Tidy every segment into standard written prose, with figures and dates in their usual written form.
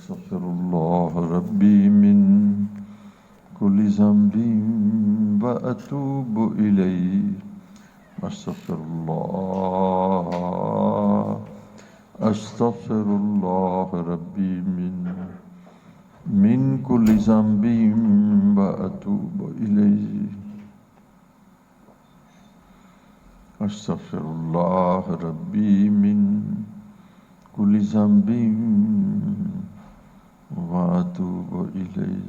أستغفر الله ربي من كل ذنب وأتوب إليه أستغفر الله ربي من كل ذنب وأتوب إليه أستغفر الله ربي من كل ذنب وأتوب إليه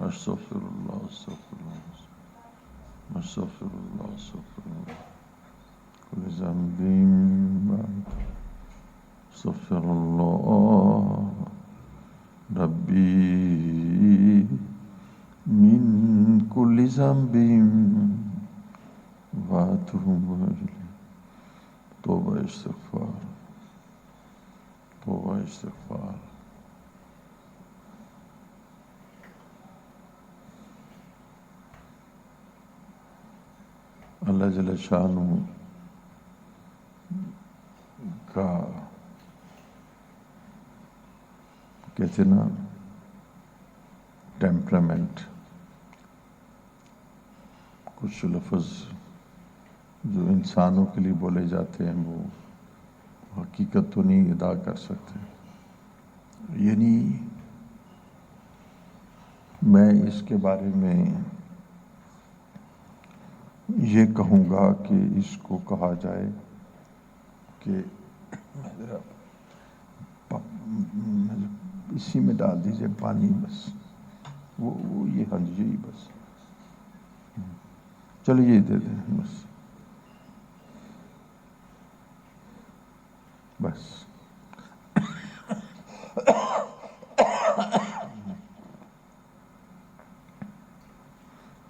أستغفر الله كل ذنب أستغفر الله ربي من كل ذنب وأتوب إليه توبہ استغفار اللہ جل شانہ کا کہتے نا ٹیمپرامنٹ، کچھ لفظ جو انسانوں کے لیے بولے جاتے ہیں وہ حقیقت تو نہیں ادا کر سکتے. یعنی میں اس کے بارے میں یہ کہوں گا کہ اس کو کہا جائے کہ اسی میں ڈال دیجئے پانی، بس وہ یہ ہاں جی بس چلیے یہ دے دیں بس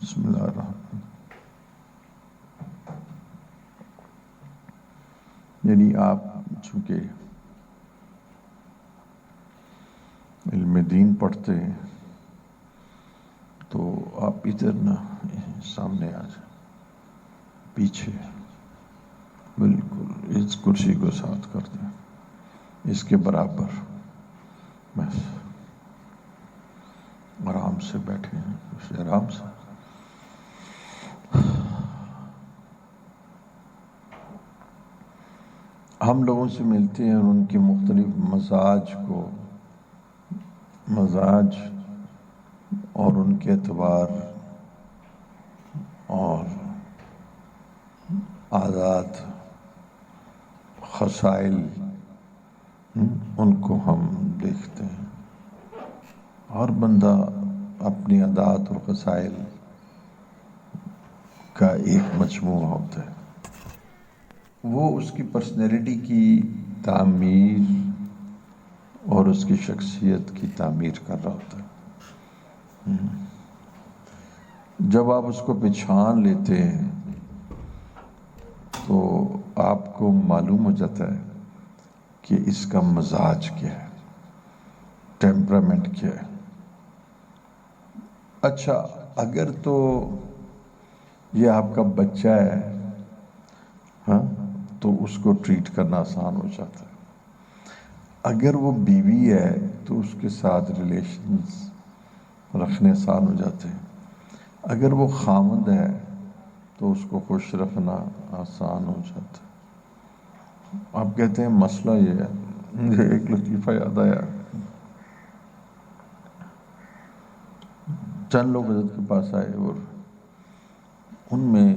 بسم اللہ الرحمن. یعنی آپ چونکہ علم دین پڑھتے ہیں تو آپ ادھر نہ سامنے آ جائیں، پیچھے بالکل اس کرسی کو ساتھ کر دیں، اس کے برابر، بس آرام سے بیٹھے ہیں، آرام سے. ہم لوگوں سے ملتے ہیں اور ان کے مختلف مزاج اور ان کے اعتبار اور عادات، خصائل، ان کو ہم دیکھتے ہیں. ہر بندہ اپنی عادات اور خصائل کا ایک مجموعہ ہوتا ہے، وہ اس کی پرسنالٹی کی تعمیر اور اس کی شخصیت کی تعمیر کر رہا ہوتا ہے. جب آپ اس کو پہچان لیتے ہیں تو آپ کو معلوم ہو جاتا ہے کہ اس کا مزاج کیا ہے، ٹیمپرامنٹ کیا ہے. اچھا، اگر تو یہ آپ کا بچہ ہے ہاں تو اس کو ٹریٹ کرنا آسان ہو جاتا ہے. اگر وہ بیوی ہے تو اس کے ساتھ ریلیشنز رکھنے آسان ہو جاتے ہیں. اگر وہ خامند ہے تو اس کو خوش رکھنا آسان ہو جاتا ہے. آپ کہتے ہیں مسئلہ یہ ہے، مجھے ایک لطیفہ یاد آیا. چند لوگ حضرت کے پاس آئے اور ان میں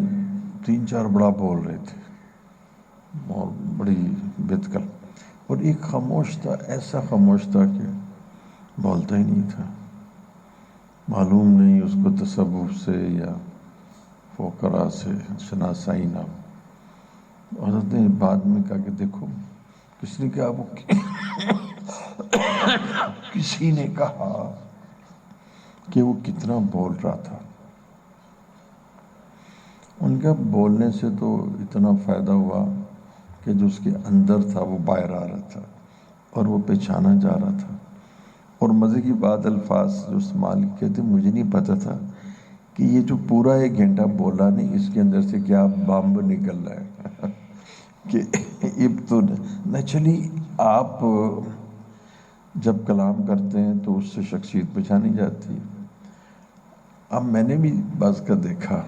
3-4 بڑا بول رہے تھے اور بڑی بت کر، اور ایک خاموش تھا، ایسا خاموش تھا کہ بولتا ہی نہیں تھا. معلوم نہیں اس کو تصوف سے یا فقراء سے شناسائی نہ ہو. حضرت نے بعد میں کہا کہ دیکھو، کس نے کہا وہ کسی نے کہا کہ وہ کتنا بول رہا تھا. ان کا بولنے سے تو اتنا فائدہ ہوا کہ جو اس کے اندر تھا وہ باہر آ رہا تھا اور وہ پہچانا جا رہا تھا. اور مزے کی بات، الفاظ جو استعمال کہتے مجھے نہیں پتا تھا کہ یہ جو پورا 1 گھنٹہ بولا نہیں، اس کے اندر سے کیا بمب نکل رہا ہے کہ اب تو نہ چلی. آپ جب کلام کرتے ہیں تو اس سے شخصیت پہچانی جاتی ہے۔ اب میں نے بھی بعض کا دیکھا،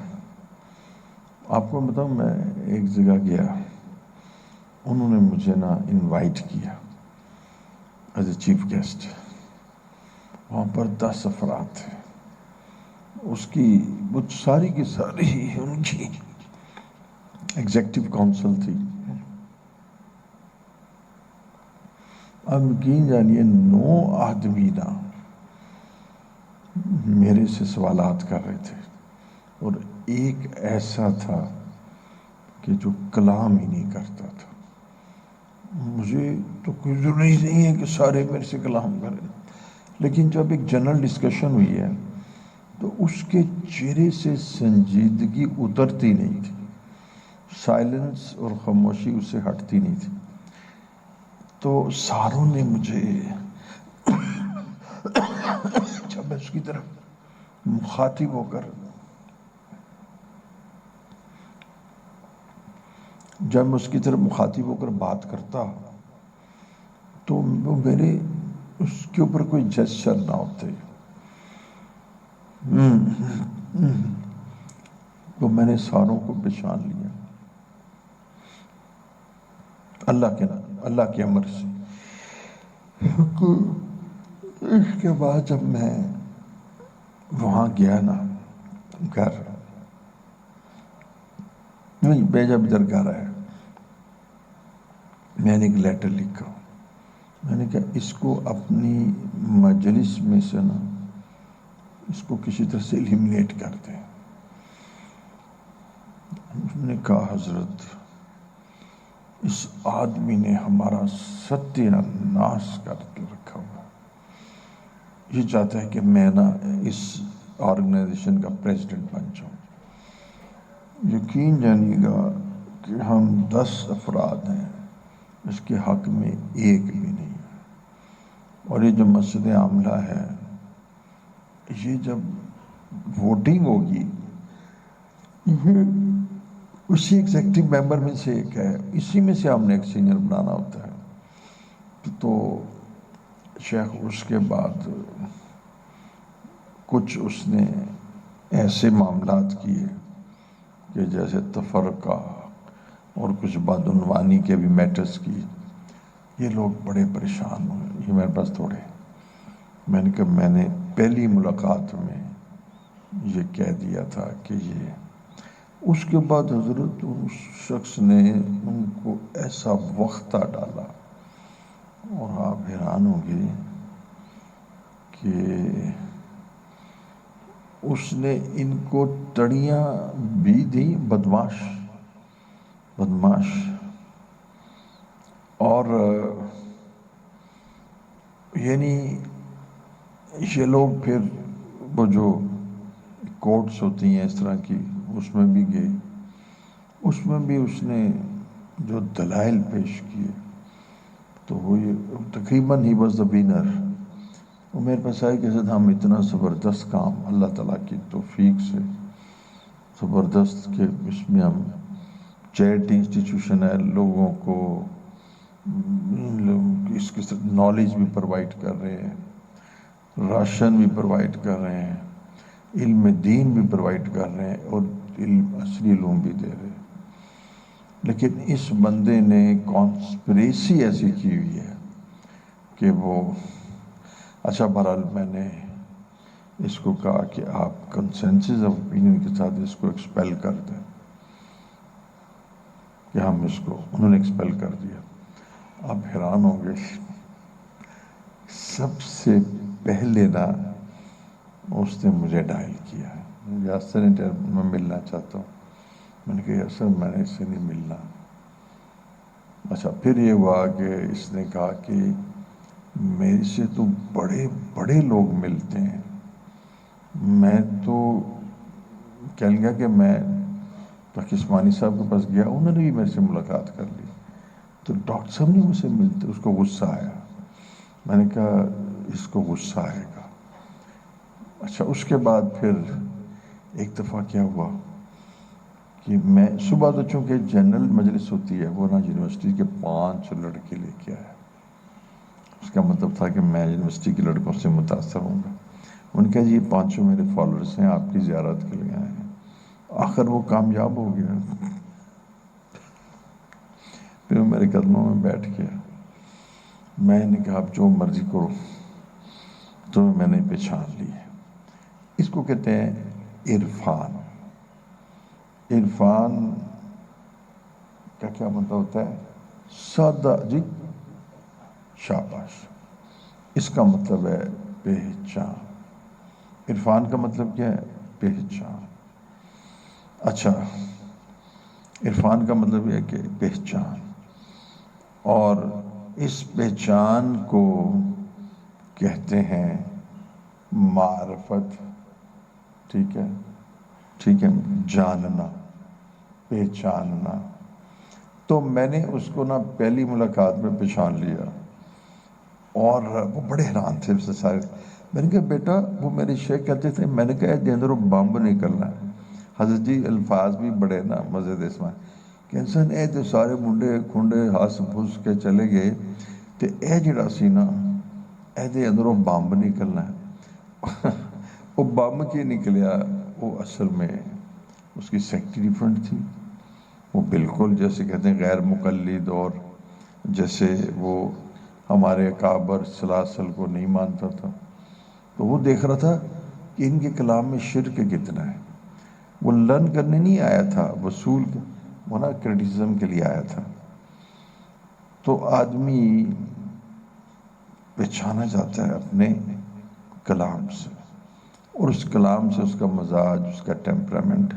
آپ کو بتاؤں، میں ایک جگہ گیا، انہوں نے مجھے انوائٹ کیا ایز اے چیف گیسٹ، وہاں پر 10 افراد تھے، اس کی وہ ساری کی ساری ان کی ایگزیکٹو کونسل تھی۔ اب یقین جانیے 9 آدمی میرے سے سوالات کر رہے تھے، اور ایک ایسا تھا کہ جو کلام ہی نہیں کرتا تھا۔ مجھے تو کوئی ضروری نہیں ہے کہ سارے میرے سے کلام کریں، لیکن جب ایک جنرل ڈسکشن ہوئی ہے تو اس کے چہرے سے سنجیدگی اترتی نہیں تھی، سائلنس اور خاموشی اس سے ہٹتی نہیں تھی۔ تو ساروں نے مجھے جب میں اس کی طرف مخاطب ہو کر بات کرتا تو وہ میرے اس کے اوپر کوئی جسچر نہ ہوتے، تو میں نے ساروں کو پہچان لیا اللہ کے امر سے۔ اس کے بعد جب میں وہاں گیا گھر، نہیں جب ادھر گھر آیا، میں نے ایک لیٹر لکھا، میں نے کہا اس کو اپنی مجلس میں سے اس کو کسی طرح سے ایلیمنیٹ کر دیں۔ اس نے کہا حضرت اس آدمی نے ہمارا ستیہ ناش کر کے رکھا ہوا، یہ چاہتا ہے کہ میں اس آرگنائزیشن کا پریزیڈنٹ بن جاؤں۔ یقین جانیے گا کہ ہم 10 افراد ہیں، اس کے حق میں ایک بھی نہیں ہے۔ اور یہ جو مسجد عاملہ ہے، یہ جب ووٹنگ ہوگی، یہ اسی ایگزیکٹو ممبر میں سے ایک ہے، اسی میں سے ہم نے ایک سینئر بنانا ہوتا ہے۔ تو شیخ اس کے بعد کچھ اس نے ایسے معاملات کیے کہ جیسے تفرقہ اور کچھ بدعنوانی کے بھی میٹرز کی، یہ لوگ بڑے پریشان ہوئے، یہ میرے پاس تھوڑے۔ میں نے کہا میں نے پہلی ملاقات میں یہ کہہ دیا تھا کہ یہ، اس کے بعد حضرت اس شخص نے ان کو ایسا وقتہ ڈالا، اور آپ حیران ہوں گے کہ اس نے ان کو تڑیاں بھی دیں، بدماش اور یعنی یہ لوگ پھر وہ جو کورٹس ہوتی ہیں اس طرح کی، اس میں بھی گئے، اس میں بھی اس نے جو دلائل پیش کیے، تو وہ تقریباً ہی واز دی ونر۔ وہ میرے پاس آئے کہ حضرت ہم اتنا زبردست کام اللہ تعالیٰ کی توفیق سے زبردست کہ اس میں ہم چیریٹی انسٹیٹیوشن ہے، لوگوں کو اس کی نالج بھی پرووائڈ کر رہے ہیں، راشن بھی پرووائڈ کر رہے ہیں، علم دین بھی پرووائڈ کر رہے ہیں، اور اصلی علوم بھی دے رہے ہیں۔ لیکن اس بندے نے کانسپریسی ایسی کی ہوئی ہے کہ وہ، اچھا بہرحال میں نے اس کو کہا کہ آپ کنسنسس آف اوپینین کے ساتھ اس کو ایکسپیل کر دیں، کہ ہم اس کو، انہوں نے ایکسپیل کر دیا۔ آپ حیران ہوں گے، سب سے پہلے اس نے مجھے ڈائل کیا، سینیٹر میں ملنا چاہتا ہوں۔ میں نے کہا سر میں نے اس سے نہیں ملنا۔ اچھا پھر یہ ہوا کہ اس نے کہا کہ میرے سے تو بڑے بڑے لوگ ملتے ہیں، میں تو کہنے گا کہ میں تقی عثمانی صاحب کے پاس گیا، انہوں نے بھی میرے سے ملاقات کر لی، تو ڈاکٹر صاحب نے مجھ سے ملتے، اس کو غصہ آیا۔ میں نے کہا اس کو غصہ آئے گا۔ اچھا اس کے بعد پھر ایک دفعہ کیا ہوا کہ میں صبح تو چونکہ جنرل مجلس ہوتی ہے، وہ یونیورسٹی کے 5 لڑکے لے کے آیا، اس کا مطلب تھا کہ میں یونیورسٹی کے لڑکوں سے متاثر ہوں گا. ان کا یہ 5 میرے فالوورس ہیں، آپ کی زیارت کے لیے آئے ہیں. آخر وہ کامیاب ہو گیا. پھر وہ میرے قدموں میں بیٹھ گیا. میں نے کہا آپ جو مرضی کرو، تو میں نے پہچان لی ہے. اس کو کہتے ہیں عرفان. عرفان کا کیا مطلب ہوتا ہے؟ سادہ جی، شاباش. اس کا مطلب ہے پہچان. عرفان کا مطلب کیا ہے؟ پہچان. اچھا، عرفان کا مطلب یہ ہے کہ پہچان، اور اس پہچان کو کہتے ہیں معرفت. ٹھیک ہے، ٹھیک ہے، جاننا، پہچاننا. تو میں نے اس کو نا پہلی ملاقات میں پہچان لیا، اور وہ بڑے حیران تھے سے سارے. میں نے کہا بیٹا، وہ میرے شیخ کہتے تھے، میں نے کہا اے اندروں بمب نکلنا ہے. حضرت جی الفاظ بھی بڑے نا مزے دے اسمان کہ انسان اے تو سارے منڈے کھنڈے ہس پھس کے چلے گئے، تو اے جڑا سی نا اے دے اندروں بمب نکلنا ہے. وہ بمب کی نکلیا، وہ اصل میں اس کی سیکٹری ڈیفرنٹ تھی. وہ بالکل جیسے کہتے ہیں غیر مقلد، اور جیسے وہ ہمارے اکابر سلاسل کو نہیں مانتا تھا. تو وہ دیکھ رہا تھا کہ ان کے کلام میں شرک کتنا ہے. وہ لرن کرنے نہیں آیا تھا، وصول وہ نا کرٹیسزم کے لیے آیا تھا. تو آدمی پہچانا جاتا ہے اپنے کلام سے، اور اس کلام سے اس کا مزاج، اس کا ٹیمپرامنٹ،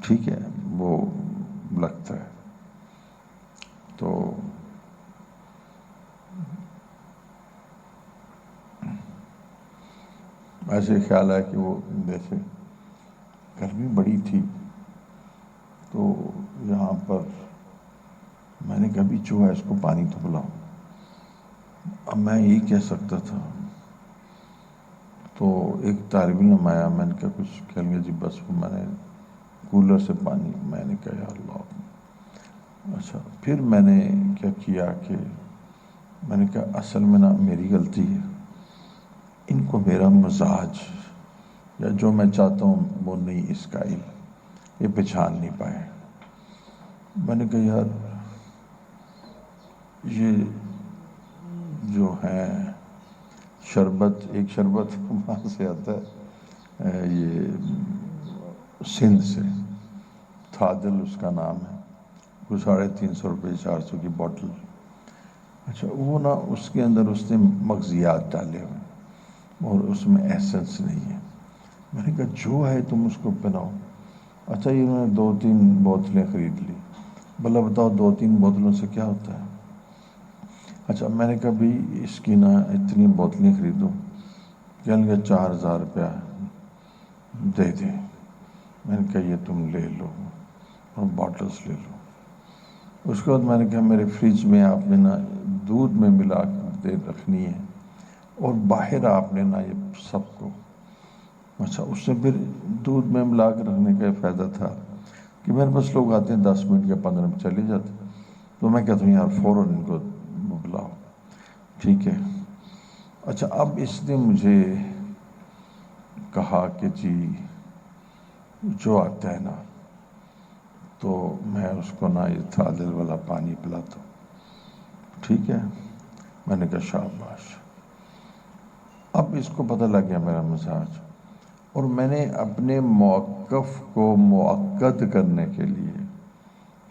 ٹھیک ہے، وہ لگتا ہے. تو ایسے خیال ہے کہ وہ جیسے گرمی بڑی تھی، تو یہاں پر میں نے کبھی جو ہے اس کو پانی تو پلاؤ. اب میں یہی کہہ سکتا تھا. تو ایک طالب علم آیا، میں نے کہا کچھ کہہ گے جی بس میں نے کولر سے پانی. میں نے کہا یا اللہ. اچھا، پھر میں نے کیا کیا کہ میں نے کہا اصل میں نا میری غلطی ہے، ان کو میرا مزاج یا جو میں چاہتا ہوں وہ نہیں اس قائل، یہ پہچان نہیں پائے. میں نے کہا یار یہ جو ہے شربت، ایک شربت وہاں سے آتا ہے، یہ سندھ سے، تھادل اس کا نام ہے، وہ 350 روپے 400 کی بوٹل. اچھا، وہ نا اس کے اندر اس نے مغزیات ڈالے ہوئے، اور اس میں ایسنس نہیں ہے. میں نے کہا جو ہے تم اس کو پلاؤ. اچھا، انہوں نے 2-3 بوتلیں خرید لی. بھلا بتاؤ 2-3 بوتلوں سے کیا ہوتا ہے؟ اچھا، میں نے کہا بھی اس کی نا اتنی بوتلیں خریدو. کہنے لگا 4000 روپیہ دے دیں. میں نے کہا یہ تم لے لو اور باٹلز لے لو. اس کے بعد میں نے کہا میرے فریج میں آپ نے نا دودھ میں ملا کر دے رکھنی ہے، اور باہر آپ نے نا یہ سب کو. اچھا، اس سے پھر دودھ میں ملا کے رکھنے کا فائدہ تھا کہ میرے پاس لوگ آتے ہیں 10 منٹ یا 15 منٹ چلے جاتے، تو میں کہتا ہوں یار فوراً ان کو بلاؤ. ٹھیک ہے. اچھا، اب اس نے مجھے کہا کہ جی جو آتا ہے نا تو میں اس کو نا یہ تھادل والا پانی پلاتا ہوں. ٹھیک ہے. میں نے کہا شاباش. اب اس کو پتہ لگ گیا میرا مزاج، اور میں نے اپنے موقف کو مؤکد کرنے کے لیے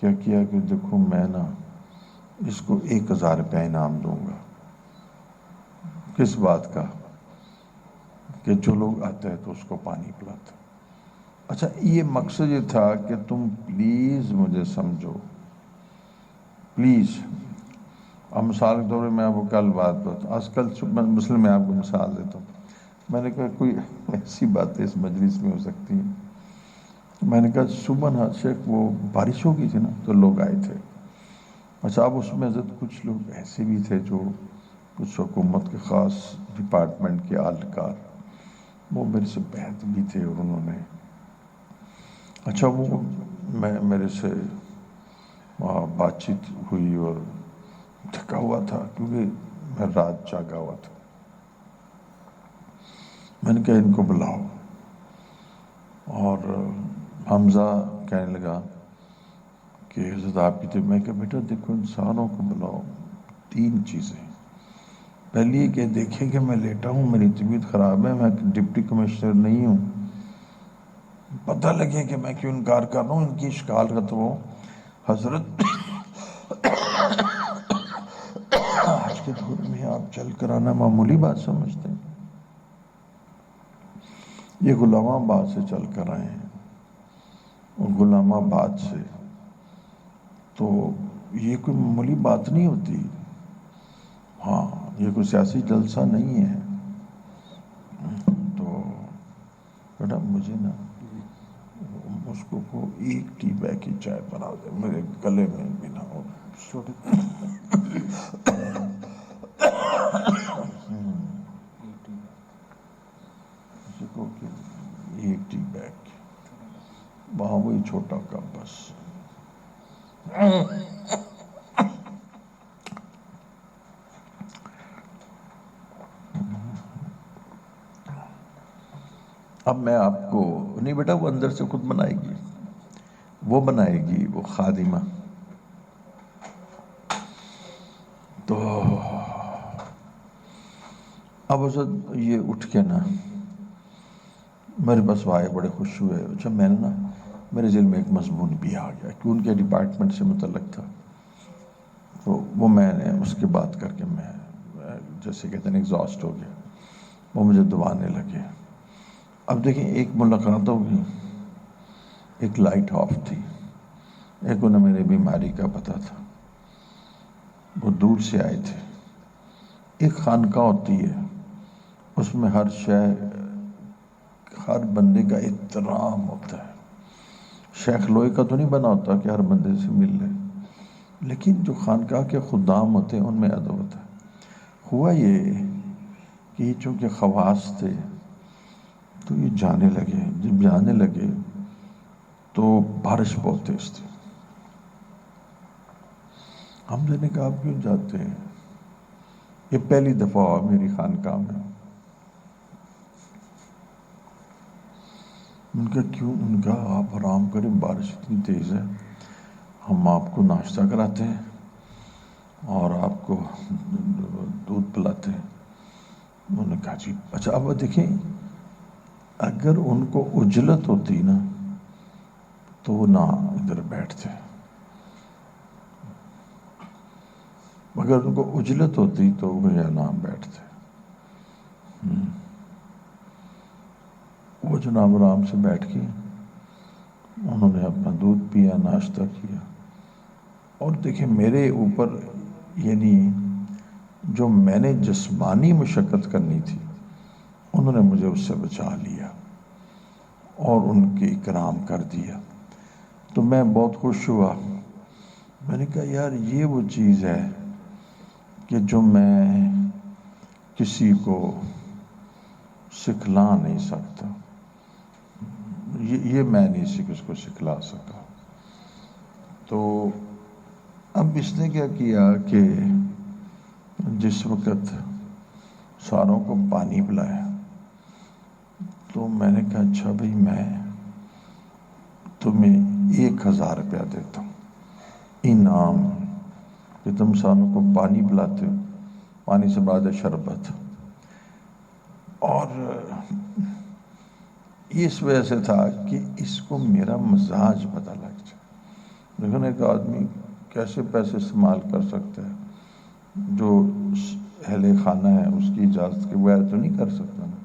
کیا کیا کہ دیکھو میں نا اس کو 1000 روپیہ انعام دوں گا. کس بات کا؟ کہ جو لوگ آتے ہیں تو اس کو پانی پلاتا. اچھا، یہ مقصد یہ تھا کہ تم پلیز مجھے سمجھو، پلیز. اب مثال کے طور پر میں آپ کو کل بات بتاؤں، آج کل مسلم میں آپ کو مثال دیتا ہوں. میں نے کہا کوئی ایسی باتیں اس مجلس میں ہو سکتی ہیں. میں نے کہا صبح نا شیخ وہ بارش ہو گئی تھی نا تو لوگ آئے تھے. اچھا، اب اس میں حضرت کچھ لوگ ایسے بھی تھے جو کچھ حکومت کے خاص ڈپارٹمنٹ کے اہلکار، وہ میرے سے بحث بھی تھے، اور انہوں نے اچھا وہ میرے سے وہاں بات چیت ہوئی، اور تھکا ہوا تھا کیونکہ میں رات جاگا ہوا تھا. میں نے کہا ان کو بلاؤ. اور حمزہ کہنے لگا کہ حضرت آپ کی طرف. میں کہا بیٹا دیکھو انسانوں کو بلاؤ. 3 چیزیں. پہلی یہ کہ دیکھیں کہ میں لیٹا ہوں, میری طبیعت خراب ہے, میں ڈپٹی کمشنر نہیں ہوں, پتہ لگے کہ میں کیوں انکار کر رہا ہوں, ان کی اشکال ختم ہو. حضرت آج کے دور میں آپ چل کر آنا معمولی بات سمجھتے ہیں. یہ غلام آباد سے چل کر آئے ہیں, اور غلام آباد سے تو یہ کوئی معمولی بات نہیں ہوتی. ہاں یہ کوئی سیاسی جلسہ نہیں ہے. تو بیٹا مجھے نا اس کو 1 ٹی بیگ کی چائے بنا دے, میرے گلے میں بھی نہ ہو. کسی کو 1 ٹی بیگ, وہاں وہی چھوٹا کپ بس. اب میں آپ کو نہیں بیٹا, وہ اندر سے خود بنائے گی, وہ بنائے گی, وہ خادمہ. تو اب حضرت یہ اٹھ کے نا میرے پاس آئے, بڑے خوش ہوئے. اچھا میں نے نا میرے ذہن میں ایک مضمون بھی آ گیا کہ ان کے ڈپارٹمنٹ سے متعلق تھا. تو وہ میں نے اس کے بات کر کے میں جیسے کہتے ہیں ایگزاسٹ ہو گیا. وہ مجھے دبانے لگے. اب دیکھیں ایک ملاقات ہوگی, ایک لائٹ آف تھی, ایک انہیں میری بیماری کا پتہ تھا, وہ دور سے آئے تھے. ایک خانقاہ ہوتی ہے, اس میں ہر شے, ہر بندے کا احترام ہوتا ہے. شیخ لوہے کا تو نہیں بنا ہوتا کہ ہر بندے سے مل لے, لیکن جو خانقاہ کے خدام ہوتے ہیں ان میں ادب ہوتا ہے. ہوا یہ کہ یہ چونکہ خواص تھے تو یہ جانے لگے. جب جانے لگے تو بارش بہت تیز تھی. حمزہ نے کہا آپ کیوں جاتے ہیں؟ یہ پہلی دفعہ ہوا میری خانقاہ میں. ان کا کیوں؟ ان کا آپ آرام کریں, بارش اتنی تیز ہے, ہم آپ کو ناشتہ کراتے ہیں اور آپ کو دودھ پلاتے ہیں. انہوں نے کہا جی اچھا. اب دیکھیں اگر ان کو عجلت ہوتی نا تو وہ نہ ادھر بیٹھتے, مگر ان کو عجلت ہوتی تو وہ یہاں نہ بیٹھتے. وہ جناب آرام سے بیٹھ کے انہوں نے اپنا دودھ پیا, ناشتہ کیا. اور دیکھیں میرے اوپر یعنی جو میں نے جسمانی مشقت کرنی تھی انہوں نے مجھے اس سے بچا لیا اور ان کی اکرام کر دیا. تو میں بہت خوش ہوا. میں نے کہا یار یہ وہ چیز ہے کہ جو میں کسی کو سکھلا نہیں سکتا, یہ میں نہیں اس کو سکھلا سکا. تو اب اس نے کیا کیا کہ جس وقت ساروں کو پانی پلایا تو میں نے کہا اچھا بھائی میں تمہیں 1000 روپیہ دیتا ہوں انعام کہ تم ساروں کو پانی پلاتے ہو. پانی سے بعد شربت. اور اس وجہ سے تھا کہ اس کو میرا مزاج پتہ لگ جائے. لیکن ایک آدمی کیسے پیسے استعمال کر سکتا ہے جو اہل خانہ ہے, اس کی اجازت کے بغیر تو نہیں کر سکتا نا.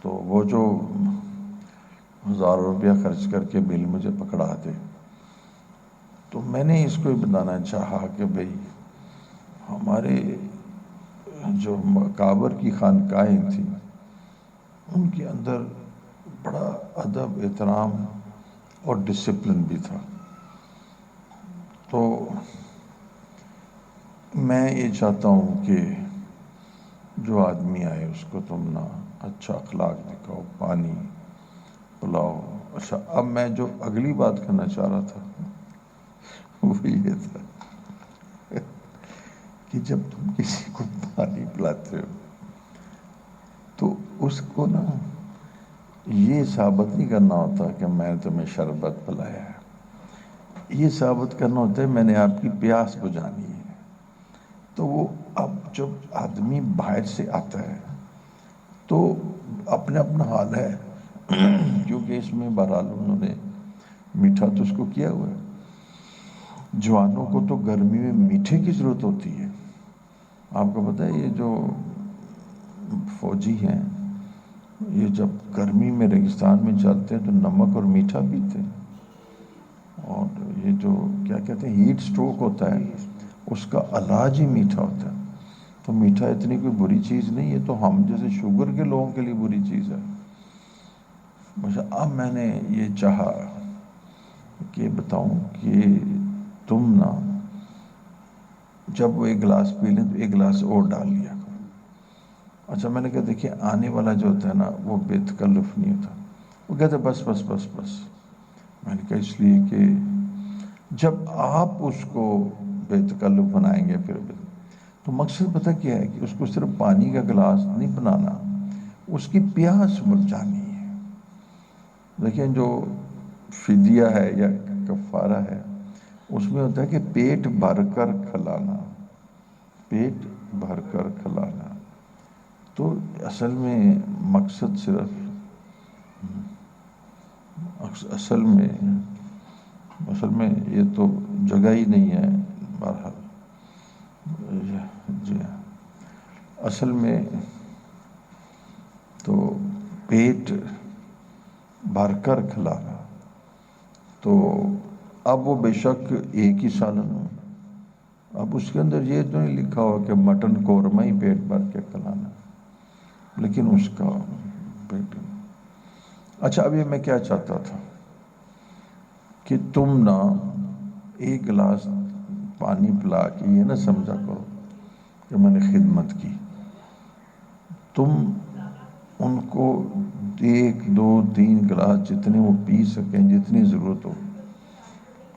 تو وہ جو 1000 روپیہ خرچ کر کے بل مجھے پکڑا دے, تو میں نے اس کو بتانا چاہا کہ بھئی ہمارے جو مقابر کی خانقاہیں تھیں ان کے اندر بڑا ادب, احترام اور ڈسپلن بھی تھا. تو میں یہ چاہتا ہوں کہ جو آدمی آئے اس کو تم نا اچھا اخلاق دکھاؤ, پانی پلاؤ. اچھا اب میں جو اگلی بات کرنا چاہ رہا تھا وہ یہ تھا کہ جب تم کسی کو پانی پلاتے ہو تو اس کو نا یہ ثابت نہیں کرنا ہوتا کہ میں نے تمہیں شربت پلایا ہے، یہ ثابت کرنا ہوتا ہے میں نے آپ کی پیاس بجھانی ہے۔ تو وہ اب جب آدمی باہر سے آتا ہے تو اپنا اپنا حال ہے، کیونکہ اس میں بہرحال انہوں نے میٹھا تو اس کو کیا ہوا ہے۔ جوانوں کو تو گرمی میں میٹھے کی ضرورت ہوتی ہے۔ آپ کو پتہ ہے یہ جو فوجی ہیں یہ جب گرمی میں ریگستان میں چلتے ہیں تو نمک اور میٹھا پیتے ہیں، اور یہ جو کیا کہتے ہیں ہیٹ سٹروک ہوتا ہے اس کا علاج ہی میٹھا ہوتا ہے۔ تو میٹھا اتنی کوئی بری چیز نہیں ہے، تو ہم جیسے شوگر کے لوگوں کے لیے بری چیز ہے۔ اب میں نے یہ چاہا کہ بتاؤں کہ تم نا جب وہ ایک گلاس پی لیں تو ایک گلاس اور ڈال لیا کرو۔ اچھا میں نے کہا دیکھیے آنے والا جو ہوتا ہے نا وہ بے تکلف نہیں ہوتا، وہ کہتے بس بس بس بس۔ میں نے کہا اس لیے کہ جب آپ اس کو بے تکلف بنائیں گے پھر تو مقصد پتہ کیا ہے کہ اس کو صرف پانی کا گلاس نہیں بنانا، اس کی پیاس بجھانی ہے۔ دیکھیں جو فدیہ ہے یا کفارہ ہے اس میں ہوتا ہے کہ پیٹ بھر کر کھلانا، پیٹ بھر کر کھلانا۔ تو اصل میں مقصد صرف اصل میں یہ تو جگہ ہی نہیں ہے بہرحال۔ جی ہاں، اصل میں تو پیٹ بھر کر کھلانا، تو اب وہ بے شک ایک ہی سالن ہو، اب اس کے اندر یہ تو نہیں لکھا ہوا کہ مٹن قورمہ ہی پیٹ بھر کے کھلانا، لیکن اس کا پیٹ۔ اچھا اب یہ میں کیا چاہتا تھا کہ تم نا ایک گلاس پانی پلا کے یہ نہ سمجھا کرو کہ میں نے خدمت کی، تم ان کو ایک دو تین گلاس جتنے وہ پی سکیں جتنی ضرورت ہو،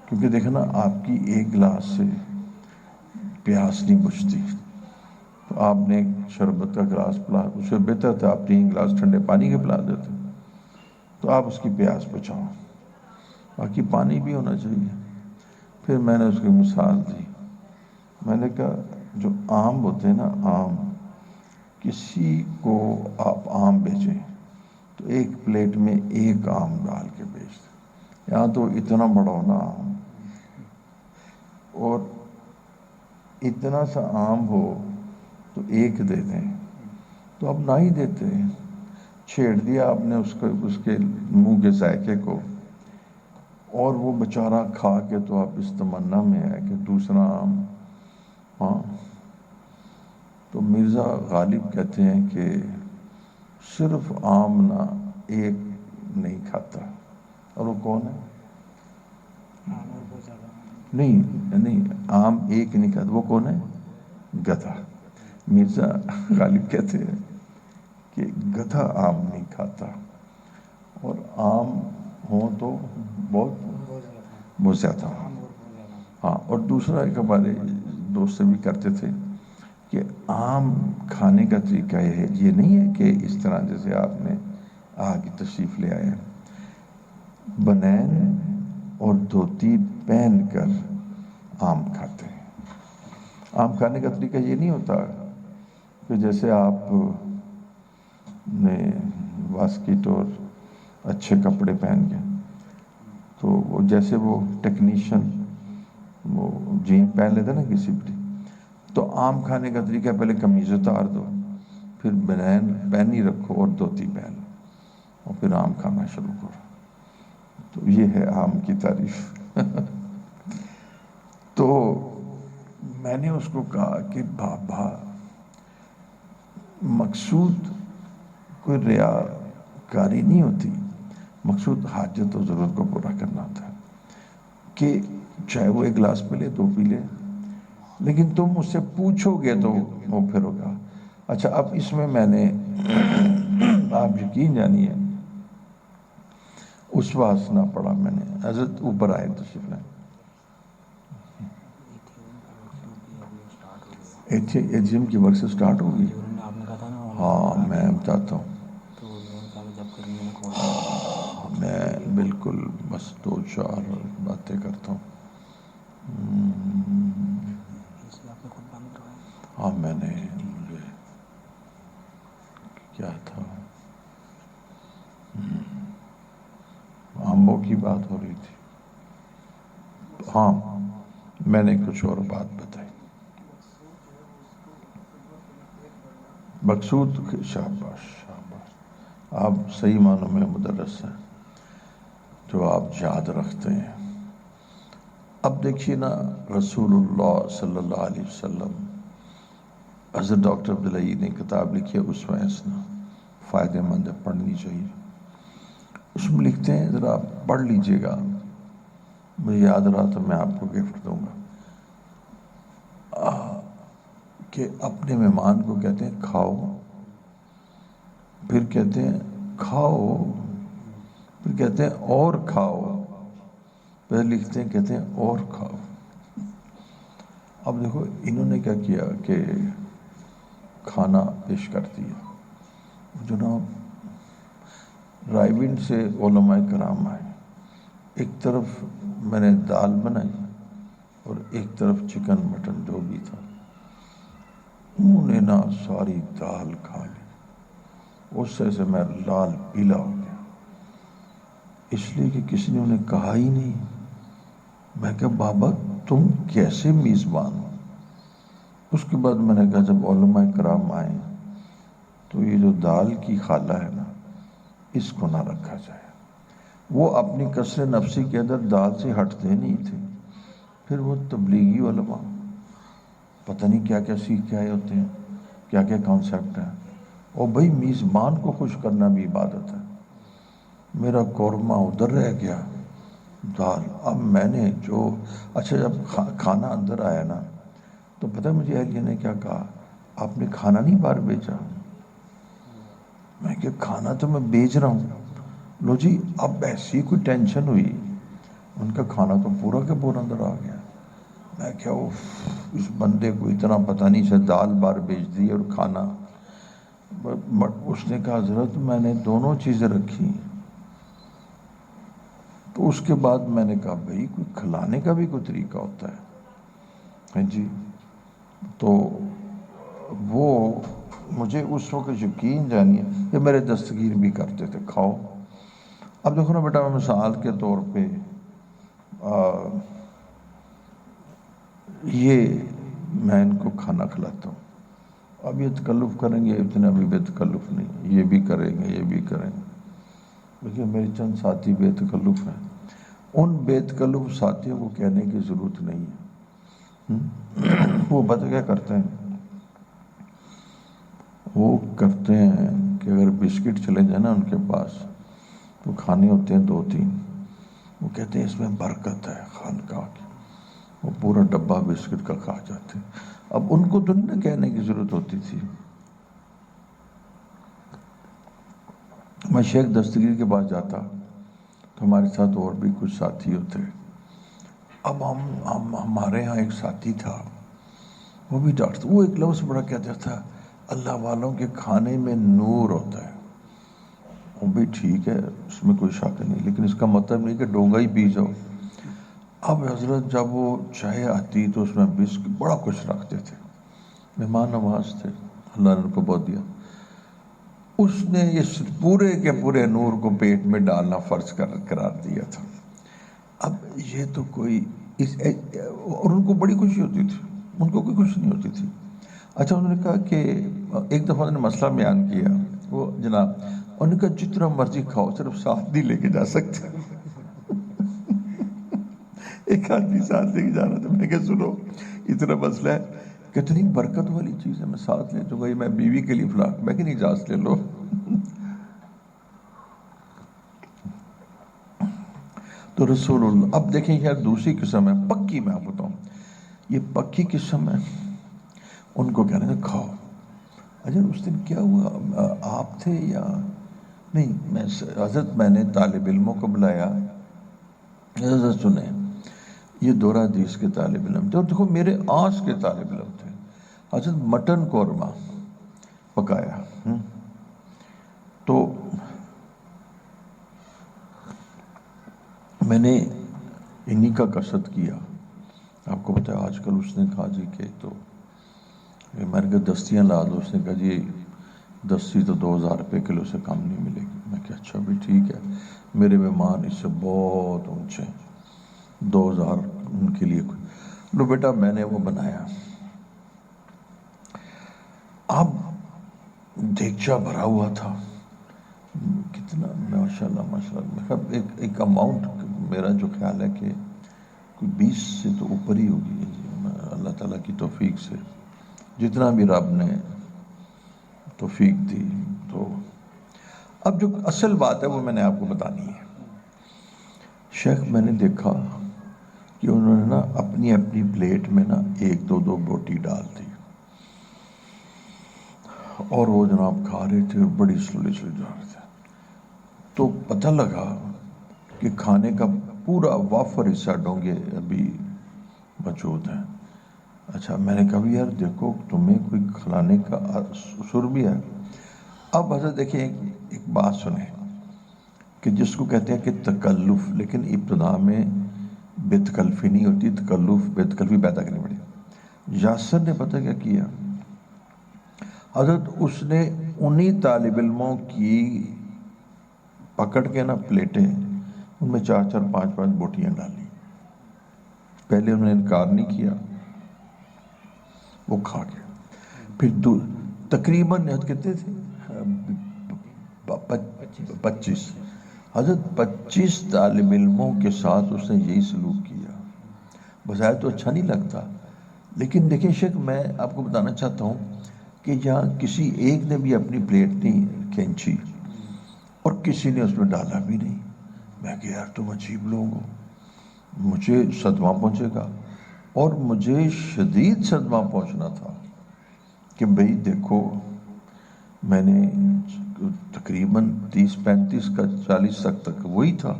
کیونکہ دیکھنا آپ کی ایک گلاس سے پیاس نہیں بجھتی۔ تو آپ نے ایک شربت کا گلاس پلا، اس سے بہتر تھا آپ 3 گلاس ٹھنڈے پانی کے پلا دیتے، تو آپ اس کی پیاس بچاؤ۔ باقی پانی بھی ہونا چاہیے۔ پھر میں نے اس کی مثال دی، میں نے کہا جو آم ہوتے ہیں نا آم، کسی کو آپ آم بیچیں تو ایک پلیٹ میں ایک آم ڈال کے بیچ دیں، یہاں تو اتنا بڑا ہونا آم اور اتنا سا آم ہو تو ایک دے دیں، تو اب نہ ہی دیتے، چھیڑ دیا آپ نے اس کے منہ کے ذائقے کو، اور وہ بیچارہ کھا کے تو اب اس تمنا میں ہے کہ دوسرا آم۔ ہاں تو مرزا غالب کہتے ہیں کہ صرف آم نہ ایک نہیں کھاتا، اور وہ کون ہے؟ نہیں آم ایک نہیں کھاتا، وہ کون ہے؟ گدھا۔ مرزا غالب کہتے ہیں کہ گدھا آم نہیں کھاتا، اور آم ہوں تو بہت زیادہ۔ ہاں اور دوسرا ایک ہمارے دوست سے بھی کرتے تھے کہ آم کھانے کا طریقہ یہ نہیں ہے کہ اس طرح جیسے آپ نے آگے تشریف لے آئے ہیں، بنین اور دھوتی پہن کر آم کھاتے ہیں۔ آم کھانے کا طریقہ یہ نہیں ہوتا کہ جیسے آپ نے واسکٹ اور اچھے کپڑے پہن کے، تو وہ جیسے وہ ٹیکنیشین وہ جین پہن لیتے نا کسی بھی، تو آم کھانے کا طریقہ پہلے قمیض اتار دو، پھر بنین پہنی رکھو اور دھوتی پہن لو، اور پھر آم کھانا شروع کرو۔ تو یہ ہے آم کی تعریف۔ تو میں نے اس کو کہا کہ بابا مقصود کوئی ریاکاری نہیں ہوتی، مقصود حاجت و ضرورت کو پورا کرنا ہوتا ہے، کہ چاہے وہ ایک گلاس پی لے دو پی لے، لیکن تم اس سے پوچھو گے تو وہ پھر ہوگا۔ اچھا اب اس میں نے آپ یقین جانیے اس واسطہ نہ پڑھا میں نے، حضرت اوپر آئے تشریف لائیں، جم کی ورک سے سٹارٹ ہوگی. آپ نے کہا تھا نا. ہاں میں بتاتا ہوں. تو انہوں نے کہا کہ جب کریں گے میں کھول دوں گا. میں بالکل بس 2-4 باتیں کرتا ہوں. اسی آپ نے خود بند کروایا. ہاں میں نے مجھے کیا تھا آمبوں کی بات ہو رہی تھی. ہاں میں نے کچھ اور بات بتائی. مقصود شاباش شاباش، آپ صحیح معنوں میں مدرس ہیں جو آپ یاد رکھتے ہیں. اب دیکھیے نا، رسول اللہ صلی اللہ علیہ وسلم، حضرت ڈاکٹر عبدالعی نے کتاب لکھی ہے اس میں اسنا، فائدہ مند ہے، پڑھنی چاہیے. اس میں لکھتے ہیں، ذرا پڑھ لیجئے گا، مجھے یاد رہا تو میں آپ کو گفٹ دوں گا، کہ اپنے مہمان کو کہتے ہیں کھاؤ، پھر کہتے ہیں کھاؤ، پھر کہتے ہیں اور کھاؤ، پھر لکھتے ہیں کہتے ہیں اور کھاؤ. اب دیکھو انہوں نے کیا کیا کہ کھانا پیش کر دیا. جناب رائے سے علماء کرام آئے، ایک طرف میں نے دال بنائی اور ایک طرف چکن مٹن جو بھی تھا. انہوں نے نا ساری دال کھا لی، اس سے میں لال پیلا ہو گیا، اس لیے کہ کسی نے انہیں کہا ہی نہیں. میں کہا بابا تم کیسے میزبان ہو؟ اس کے بعد میں نے کہا جب علماء کرام آئے تو یہ جو دال کی خالہ ہے نا، اس کو نہ رکھا جائے. وہ اپنی کثر نفسی کے اندر دال سے ہٹتے نہیں تھے. پھر وہ تبلیغی علماء پتہ نہیں کیا کیا سیکھ کے آئے ہوتے ہیں، کیا کیا کانسیپٹ ہے. اور بھائی میزبان کو خوش کرنا بھی عبادت ہے. میرا قورمہ ادھر رہ گیا، دال. اب میں نے جو اچھا جب کھانا اندر آیا نا تو پتہ مجھے اہلیہ نے کیا کہا، آپ نے کھانا نہیں باہر بیچا؟ میں کہ کھانا تو میں بیچ رہا ہوں. لو جی اب ایسی کوئی ٹینشن ہوئی، ان کا کھانا تو پورا کے پورا اندر آ گیا. میں کیا اس بندے کو اتنا پتہ نہیں، سے دال باہر بیچ دی اور کھانا. اس نے کہا حضرت میں نے دونوں چیزیں رکھی. تو اس کے بعد میں نے کہا بھائی کوئی کھلانے کا بھی کوئی طریقہ ہوتا ہے. ہاں جی. تو وہ مجھے اس وقت یقین جانیے کہ میرے دستگیر بھی کرتے تھے کھاؤ. اب دیکھو نا بیٹا، میں مثال کے طور پہ یہ میں ان کو کھانا کھلاتا ہوں. اب یہ تکلف کریں گے، اتنا بھی بے تکلف نہیں، یہ بھی کریں گے یہ بھی کریں گے. لیکن میری چند ساتھی بے تکلف ہیں، ان بے تکلف ساتھیوں کو کہنے کی ضرورت نہیں ہے. وہ پتہ کیا کرتے ہیں، وہ کرتے ہیں کہ اگر بسکٹ چلے جائیں نا ان کے پاس تو کھانے ہوتے ہیں 2-3، وہ کہتے ہیں اس میں برکت ہے خانقاہ کی، وہ پورا ڈبہ بسکٹ کا کھا جاتے ہیں. اب ان کو تو نہیں کہنے کی ضرورت ہوتی تھی. میں شیخ دستگیر کے پاس جاتا تو ہمارے ساتھ اور بھی کچھ ساتھی ہوتے. اب ہمارے ہاں ایک ساتھی تھا، وہ بھی ڈاکٹر، وہ ایک لفظ بڑا کہتا تھا، اللہ والوں کے کھانے میں نور ہوتا ہے. وہ بھی ٹھیک ہے، اس میں کوئی شک نہیں، لیکن اس کا مطلب نہیں کہ ڈونگا ہی پی جاؤ. اب حضرت جب وہ چائے آتی تو اس میں بسکٹ بڑا کچھ رکھتے تھے. مہمان نواز تھے، اللہ نے ان کو بہت دیا. اس نے اس پورے کے پورے نور کو پیٹ میں ڈالنا فرض قرار دیا تھا. اب یہ تو کوئی اور ان کو بڑی خوشی ہوتی تھی، ان کو کوئی خوشی نہیں ہوتی تھی. اچھا انہوں نے کہا کہ ایک دفعہ انہوں نے مسئلہ بیان کیا، وہ جناب انہوں نے کہا جتنا مرضی کھاؤ صرف ساتھ نہیں لے کے جا سکتے. ایک آدمی ساتھ لے کے جا رہا تھا، میں نے کہا سنو اتنا مسئلہ ہے، کتنی برکت والی چیز ہے، میں ساتھ لے جاؤں گا، میں بیوی کے لیے فلاں، میں کہ نہیں اجازت لے لو. تو رسول اللہ. اب دیکھیں یار دوسری قسم ہے پکی، میں آپ بتاؤں یہ پکی قسم ہے، ان کو کہنے تھے کھاؤ. اچھا اس دن کیا ہوا، آپ تھے یا نہیں، میں نے طالب علموں کو بلایا. حضرت سنیں، یہ دورہ حدیث کے طالب علم تھے اور دیکھو میرے آس کے طالب علم تھے. حضرت مٹن قورمہ پکایا. تو میں نے انہی کا قصد کیا. آپ کو پتا ہے آج کل اس نے کہا جی کہ تو میں نے کہا دستیاں لا دو. اس نے کہا جی دستی تو 2000 روپے کلو سے کم نہیں ملے گی. میں کہا اچھا بھی ٹھیک ہے, میرے مہمان اس سے بہت اونچے, 2000 ان کے لیے. لو بیٹا میں نے وہ بنایا. اب دیگچا بھرا ہوا تھا, کتنا ماشاءاللہ ماشاءاللہ, ایک اماؤنٹ میرا جو خیال ہے کہ کوئی 20 سے تو اوپر ہی ہوگی اللہ تعالیٰ کی توفیق سے, جتنا بھی رب نے توفیق دی. تو اب جو اصل بات ہے وہ میں نے آپ کو بتانی ہے. شیخ میں نے دیکھا کہ انہوں نے نا اپنی اپنی پلیٹ میں نا 1-2 بوٹی ڈال دی, اور وہ جناب کھا رہے تھے, بڑی سلولی جا رہے تھے. تو پتہ لگا کہ کھانے کا پورا وافر حصہ ڈونگے ابھی موجود ہیں. اچھا میں نے کہا یار دیکھو تمہیں کوئی کھلانے کا سر بھی ہے. اب حضرت دیکھیں ایک بات سنیں کہ جس کو کہتے ہیں کہ تکلف, لیکن ابتدا میں بے تکلفی نہیں ہوتی, بے تکلفی پیدا کرنی پڑی. یاسر نے پتہ کیا کیا حضرت, اس نے انہی طالب علموں کی پکڑ کے نا پلیٹیں, ان میں 4-4 5-5 بوٹیاں ڈالی. پہلے انہوں نے انکار نہیں کیا, وہ کھا گیا. پھر تقریباً کتنے تھے 25 حضرت 25 طالب علموں کے ساتھ اس نے یہی سلوک کیا. بظاہر تو اچھا نہیں لگتا, لیکن دیکھیں شیخ میں آپ کو بتانا چاہتا ہوں کہ جہاں کسی ایک نے بھی اپنی پلیٹ نہیں کھینچی اور کسی نے اس میں ڈالا بھی نہیں. میں کہ یار تم عجیب لوگ ہو, مجھے صدمہ پہنچے گا. اور مجھے شدید صدمہ پہنچنا تھا کہ بھئی دیکھو میں نے تقریباً 30-35 کا 40 تک وہی تھا,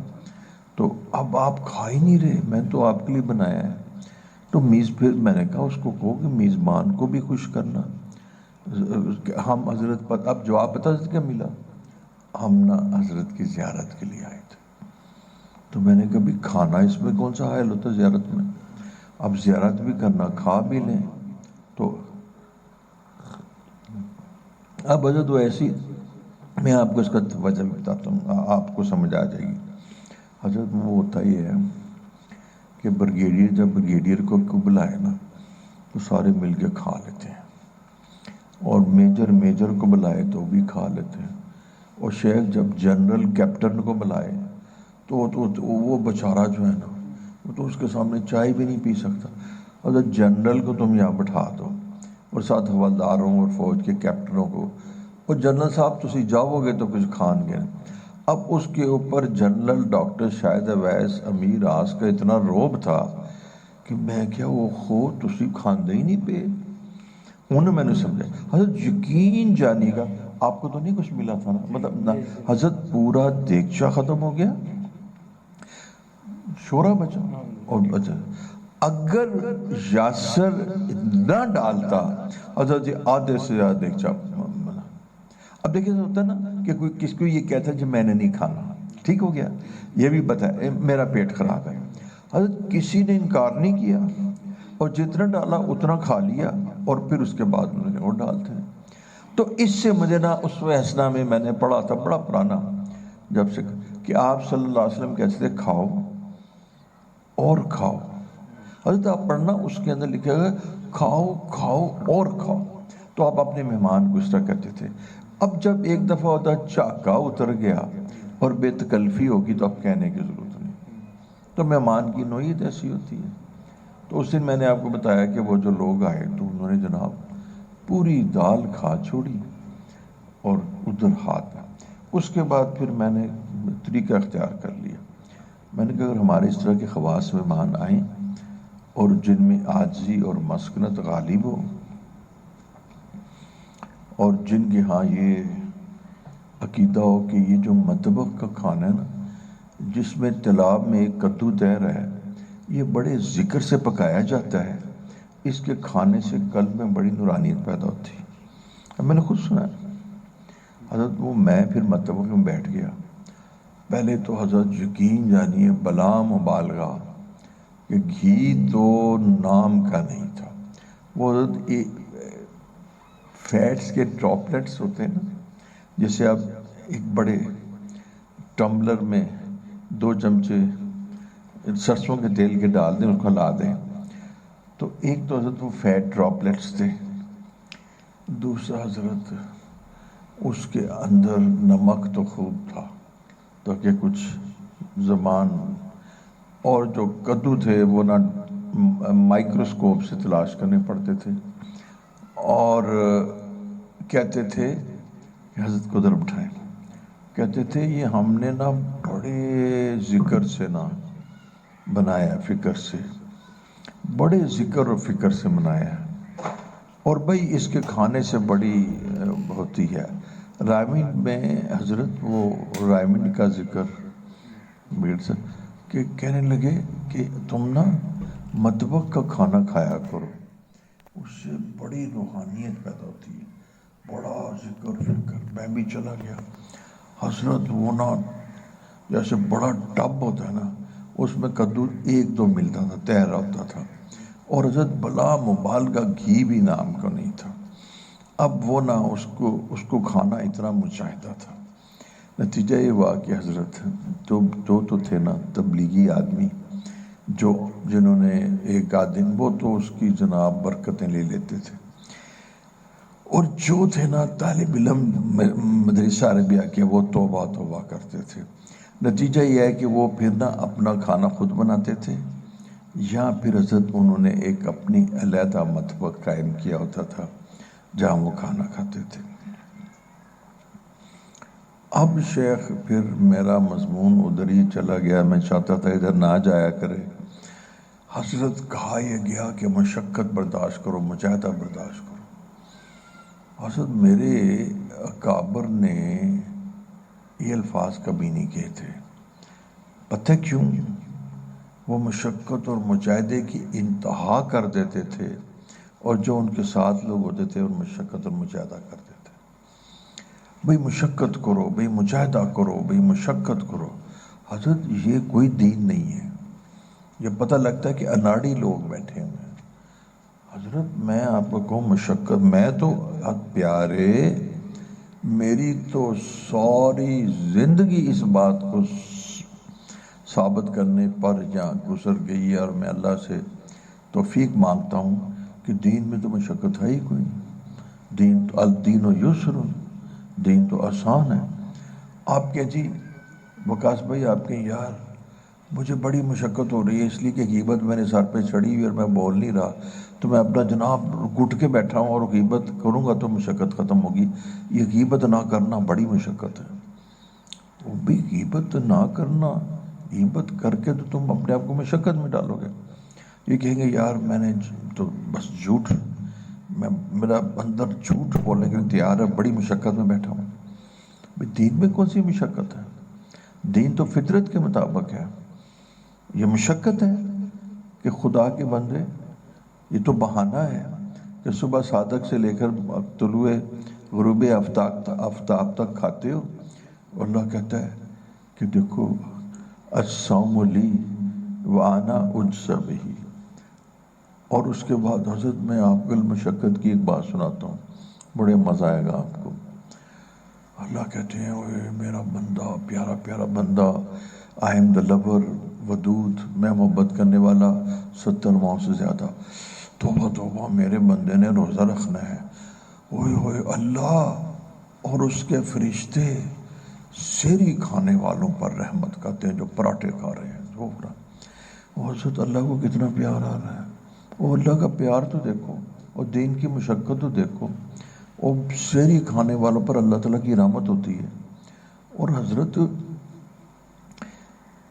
تو اب آپ کھا ہی نہیں رہے, میں تو آپ کے لیے بنایا ہے. تو پھر میں نے کہا اس کو کہو کہ میزبان کو بھی خوش کرنا. ہم حضرت اب جواب پتہ کیا ملا, ہم نا حضرت کی زیارت کے لیے آئے تھے. تو میں نے کہا بھی کھانا اس میں کون سا حائل ہوتا ہے زیارت میں, اب زیارت بھی کرنا کھا بھی لیں. تو اب حضرت وہ ایسی, میں آپ کو اس کا وجہ بھی بتاتا ہوں, آپ کو سمجھ آ جائے گی. حضرت وہ ہوتا یہ ہے کہ بریگیڈیئر جب بریگیڈیئر کو بلائے نا تو سارے مل کے کھا لیتے ہیں, اور میجر کو بلائے تو بھی کھا لیتے ہیں, اور شیخ جب جنرل کیپٹن کو بلائے تو وہ بیچارہ جو ہے نا وہ تو اس کے سامنے چائے بھی نہیں پی سکتا. حضرت جنرل کو تم یہاں بٹھا دو اور ساتھ حوالداروں اور فوج کے کیپٹنوں کو, اور جنرل صاحب تسی جاؤ گے تو کچھ کھان گے. اب اس کے اوپر جنرل ڈاکٹر شاہد اویس امیر آس کا اتنا روب تھا کہ میں کیا وہ خود تسی کھاندے ہی نہیں پے. انہوں میں نے سمجھا حضرت یقین جانیے گا, آپ کو تو نہیں کچھ ملا تھا نا, مطلب نا حضرت پورا دیگچا ختم ہو گیا, شورا بچا. اور بچا اگر یاسر نہ ڈالتا حضرت آدھے سے زیادہ دیگچا. اب دیکھیں ہوتا ہے نا کہ کوئی کس کو یہ کہتا ہے جو میں نے نہیں کھانا, ٹھیک ہو گیا, یہ بھی بتایا میرا پیٹ خراب ہے. حضرت کسی نے انکار نہیں کیا, اور جتنا ڈالا اتنا کھا لیا, اور پھر اس کے بعد انہوں نے اور ڈالتے ہیں. تو اس سے مجھے نا اس حسنہ میں میں نے پڑھا تھا بڑا پرانا, جب سے کہ آپ صلی اللہ علیہ وسلم کہتے تھے کھاؤ اور کھاؤ. حضرت آپ پڑھنا اس کے اندر لکھا گیا کھاؤ کھاؤ اور کھاؤ. تو آپ اپنے مہمان کو اس طرح کرتے تھے. اب جب ایک دفعہ ہوتا چاکا اتر گیا اور بے تکلفی ہوگی تو اب کہنے کی ضرورت نہیں. تو مہمان کی نوعیت ایسی ہوتی ہے. تو اس دن میں نے آپ کو بتایا کہ وہ جو لوگ آئے تو انہوں نے جناب پوری دال کھا چھوڑی اور ادھر ہاتھ. اس کے بعد پھر میں نے طریقہ اختیار کر لیا. میں نے کہا اگر ہمارے اس طرح کے خواص مہمان آئیں اور جن میں عاجزی اور مسکنت غالب ہو, اور جن کے ہاں یہ عقیدہ ہو کہ یہ جو مطبخ کا کھانا ہے نا, جس میں تالاب میں ایک کدو تیر ہے, یہ بڑے ذکر سے پکایا جاتا ہے, اس کے کھانے سے قلب میں بڑی نورانیت پیدا ہوتی ہے. اب میں نے خود سنا ہے حضرت. وہ میں پھر مطبخ میں بیٹھ گیا. پہلے تو حضرت یقین جانیے بلا مبالغہ کہ گھی تو نام کا نہیں تھا. وہ حضرت فیٹس کے ڈراپلیٹس ہوتے ہیں نا، جیسے آپ ایک بڑے ٹمبلر میں 2 چمچے سرسوں کے تیل کے ڈال دیں، اس کو ہلا دیں، تو ایک تو حضرت وہ فیٹ ڈراپلیٹس تھے. دوسرا حضرت اس کے اندر نمک تو خوب تھا، تو کہ کچھ زبان. اور جو کدو تھے وہ نہ مائکروسکوپ سے تلاش کرنے پڑتے تھے، اور کہتے تھے کہ حضرت کو ادھر بٹھائیں. کہتے تھے یہ ہم نے نا بڑے ذکر سے نا بنایا، فکر سے، بڑے ذکر اور فکر سے بنایا ہے. اور بھائی اس کے کھانے سے بڑی ہوتی ہے. رائمنڈ میں حضرت وہ رائمنڈ کا ذکر کہ کہنے لگے کہ تم نا مطبخ کا کھانا کھایا کرو، اس سے بڑی روحانیت پیدا ہوتی ہے، بڑا ذکر فکر. میں بھی چلا گیا. حضرت وہ نا جیسے بڑا ٹب ہوتا ہے نا، اس میں کدو 1-2 ملتا تھا، تیرا ہوتا تھا. اور حضرت بلا مبالغہ گھی بھی نام کا نہیں تھا. اب وہ نا اس کو کھانا اتنا مشاہدہ تھا. نتیجہ یہ ہوا کہ حضرت تو تھے نا تبلیغی آدمی، جنہوں نے ایک آدمی، وہ تو اس کی جناب برکتیں لے لیتے تھے. اور جو تھے نا طالب علم مدرسہ عربیہ کے، وہ توبہ کرتے تھے. نتیجہ یہ ہے کہ وہ پھر نا اپنا کھانا خود بناتے تھے، یا پھر حضرت انہوں نے ایک اپنی علیحدہ مطبخ قائم کیا ہوتا تھا جہاں وہ کھانا کھاتے تھے. اب شیخ پھر میرا مضمون ادھر ہی چلا گیا. میں چاہتا تھا ادھر نہ جایا کرے. حضرت کہا یہ گیا کہ مشقت برداشت کرو، مجاہدہ برداشت کرو. حضرت میرے اکابر نے یہ الفاظ کبھی نہیں کہے تھے. پتہ کیوں؟ وہ مشقت اور مجاہدے کی انتہا کر دیتے تھے، اور جو ان کے ساتھ لوگ ہوتے تھے اور مشقت اور مجاہدہ کرتے تھے. بھئی مشقت کرو، بھئی مجاہدہ کرو، بھئی مشقت کرو. حضرت یہ کوئی دین نہیں ہے. یہ پتہ لگتا ہے کہ اناڑی لوگ بیٹھے ہوئے ہیں. حضرت میں آپ کو کہوں مشقت، میں تو پیارے میری تو ساری زندگی اس بات کو ثابت کرنے پر یہاں گزر گئی ہے، اور میں اللہ سے توفیق مانگتا ہوں کہ دین میں تو مشقت ہے ہی کوئی نہیں. دین تو الدین و یسر، دین تو آسان ہے. آپ کہ جی وکاس بھائی آپ کے یار مجھے بڑی مشقت ہو رہی ہے، اس لیے کہ غیبت میرے سر پہ چڑھی ہوئی اور میں بول نہیں رہا، تو میں اپنا جناب گھٹ کے بیٹھا ہوں اور غیبت کروں گا تو مشقت ختم ہوگی. یہ غیبت نہ کرنا بڑی مشقت ہے. وہ بھی غیبت نہ کرنا، غیبت کر کے تو تم اپنے آپ کو مشقت میں ڈالو گے. یہ کہیں گے یار میں نے تو بس جھوٹ، میرا اندر جھوٹ بولنے کے لیے تیار ہے، بڑی مشقت میں بیٹھا ہوں. دین میں کون سی مشقت ہے؟ دین تو فطرت کے مطابق ہے. یہ مشقت ہے کہ خدا کے بندے، یہ تو بہانہ ہے کہ صبح صادق سے لے کر طلوع غروب آفتاب تک کھاتے ہو. اللہ کہتا ہے کہ دیکھو الصوم لی وانا اجزی بہ. اور اس کے بعد حضرت میں آپ کو مشقت کی ایک بات سناتا ہوں، بڑے مزہ آئے گا آپ کو. اللہ کہتے ہیں اوے میرا بندہ، پیارا پیارا بندہ، آئی ایم دا لور ودود، میں محبت کرنے والا 70 ماہ سے زیادہ. توبہ توبہ، میرے بندے نے روزہ رکھنا ہے. اوئے ہوئے اللہ اور اس کے فرشتے سیری کھانے والوں پر رحمت کرتے ہیں جو پراٹھے کھا رہے ہیں. وہ حضرت اللہ کو کتنا پیار آ رہا ہے. وہ اللہ کا پیار تو دیکھو، اور دین کی مشقت تو دیکھو، اور سیری کھانے والوں پر اللہ تعالیٰ کی رحمت ہوتی ہے. اور حضرت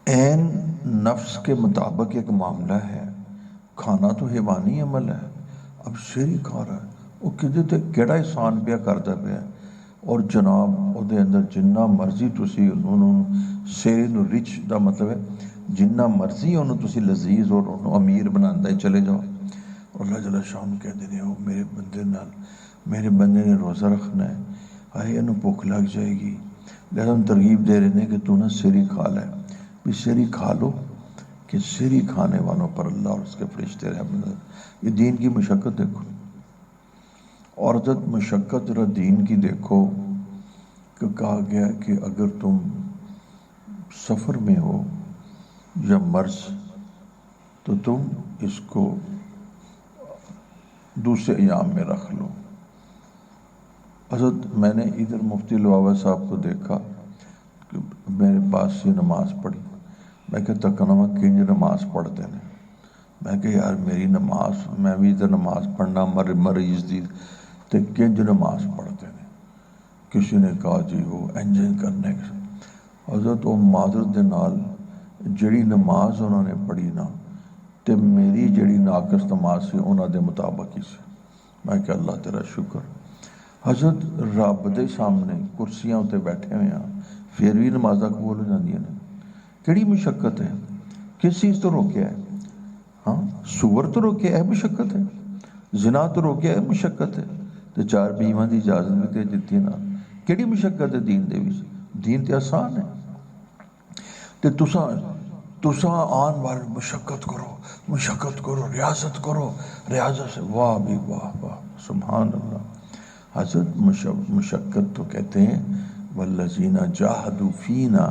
عین نفس کے مطابق ایک معاملہ ہے. کھانا تو حیوانی عمل ہے، اب سیری کھا رہا ہے، وہ کہتے کیڑا احسان پیا کرتا پیا. اور جناب وہ دے اندر جنہ مرضی تسی انہوں سیری نو رچ دا مطلب ہے جنہ مرضی انہوں تسی لذیذ اور انہوں امیر بناندہ ہے چلے جاؤ. اور اللہ جل شان کہتے ہیں وہ میرے بندے نے روزہ رکھنا ہے، ارے انہوں بھوک لگ جائے گی، لہذا ہم ترغیب دے رہے ہیں کہ تو نہ سری کھا لے، بھی سری کھا لو، کہ سری کھانے والوں پر اللہ اور اس کے فرشتے رحمت۔ یہ دین کی مشقت دیکھو، اور حضرت مشقت ذرا دین کی دیکھو، کہ کہا گیا کہ اگر تم سفر میں ہو یا مرض تو تم اس کو دوسرے ایام میں رکھ لو۔ حضرت میں نے ادھر مفتی لواوا صاحب کو دیکھا کہ میرے پاس یہ نماز پڑھی، میں کہتا کنما کنج نماز پڑھتے ہیں، میں کہ یار میری نماز، میں بھی ادھر نماز پڑھنا مریض دی تے کنج نماز پڑھتے ہیں۔ کسی نے کہا جی وہ انجن کرنے کے، حضرت وہ معذرت دے نال جڑی نماز انہوں نے پڑھی نا تے میری جڑی ناقص نماز سی انہوں دے مطابق ہی سی۔ میں کہ اللہ تیرا شکر۔ حضرت رب دے سامنے کرسیاں تے بیٹھے ہوئے ہیں، پھر بھی نمازاں قبول ہو جاندیاں نے۔ کیڑی مشقت ہے؟ کس چیز تو روکیا ہے؟ ہاں سور تو روکیا ہے، مشقت ہے۔ زنا تو روکیا ہے، مشقت ہے۔ تے 4 بیواں دی اجازت بھی تے دتی نا، کیڑی مشقت ہے دین دے وچ؟ دین تے آسان ہے۔ تے تساں آن والے مشقت کرو، ریاضت کرو، ریاضت سے واہ بھی واہ واہ سبحان اللہ۔ حضرت مشقت تو کہتے ہیں والذین جاہدوا فینا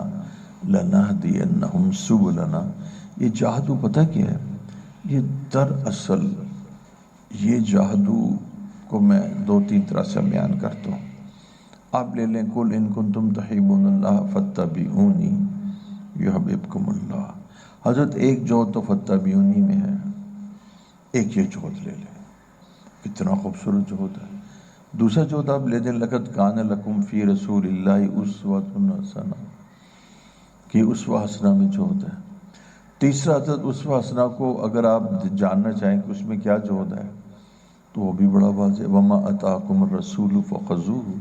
لنہدینہم سبلنا۔ یہ جاہدو پتہ کیا ہے؟ یہ دراصل یہ جاہدو کو میں 2-3 طرح سے بیان کرتا ہوں۔ آپ لے لیں قل ان کنتم تحبون اللہ فاتبعونی یحببکم اللہ۔ حضرت ایک جوہد تو فاتبعونی میں ہے، ایک یہ جوہد لے لیں، کتنا خوبصورت جوہد ہے۔ دوسرا جوہد آپ لے دیں لقد کان لکم فی رسول اللہ اسوۃ حسنہ، کہ اسوہ حسنہ میں جوہد ہے۔ تیسرا حضرت اسوہ حسنہ کو اگر آپ جاننا چاہیں کہ اس میں کیا جوہد ہے تو وہ بھی بڑا واضح ہے، وما اتاکم الرسول فخذوہ،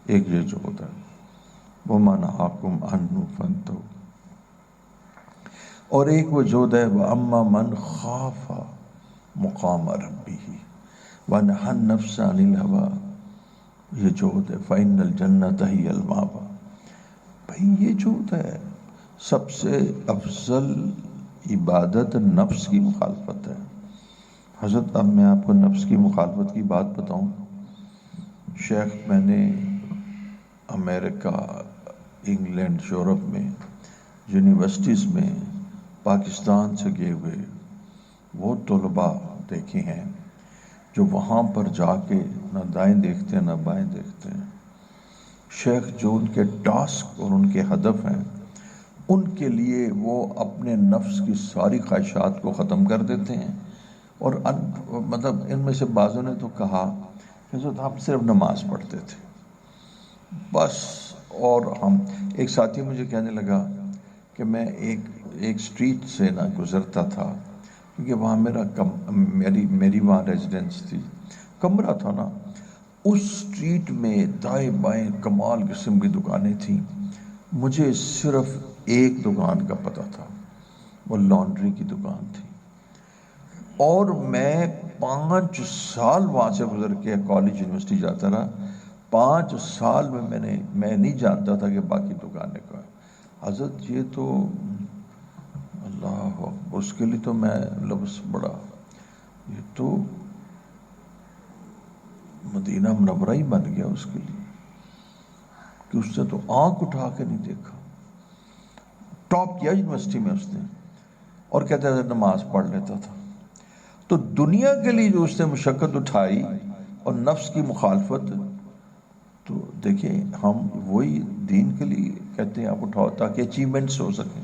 ایک یہ جوہد ہے، وما نہاکم عنہ فانتہوا، اور ایک وہ جوہد ہے واما من خاف مقام ربہ ونہى النفس عن الہوى، یہ جوہد ہے فإن الجنۃ ہی المأویٰ۔ بھائی یہ جوہد ہے، سب سے افضل عبادت نفس کی مخالفت ہے۔ حضرت اب میں آپ کو نفس کی مخالفت کی بات بتاؤں۔ شیخ میں نے امریکہ، انگلینڈ، یورپ میں یونیورسٹیز میں پاکستان سے گئے ہوئے وہ طلباء دیکھے ہیں جو وہاں پر جا کے نہ دائیں دیکھتے ہیں نہ بائیں دیکھتے ہیں۔ شیخ جو ان کے ٹاسک اور ان کے ہدف ہیں، ان کے لیے وہ اپنے نفس کی ساری خواہشات کو ختم کر دیتے ہیں، اور مطلب ان میں سے بعضوں نے تو کہا کہ حضرت ہم صرف نماز پڑھتے تھے بس۔ اور ہم ایک ساتھی مجھے کہنے لگا کہ میں ایک سٹریٹ سے نہ گزرتا تھا، کیونکہ وہاں میری وہاں ریزیڈنس تھی، کمرہ تھا نا، اس سٹریٹ میں دائیں بائیں کمال قسم کی دکانیں تھیں، مجھے صرف ایک دکان کا پتہ تھا، وہ لانڈری کی دکان تھی، اور میں 5 سال وہاں سے گزر کے کالج یونیورسٹی جاتا رہا، 5 سال میں میں نہیں جانتا تھا کہ باقی دکانیں کا۔ حضرت یہ تو اللہ، اس کے لیے تو میں لفظ بڑا، یہ تو مدینہ منورہ ہی بن گیا اس کے لیے، کہ اس نے تو آنکھ اٹھا کے نہیں دیکھا، ٹاپ کیا یونیورسٹی میں اس نے، اور کہتا تھا نماز پڑھ لیتا تھا۔ تو دنیا کے لیے جو اس نے مشقت اٹھائی اور نفس کی مخالفت، تو دیکھیں ہم وہی دین کے لیے کہتے ہیں آپ اٹھاؤ تاکہ اچیومنٹس ہو سکیں۔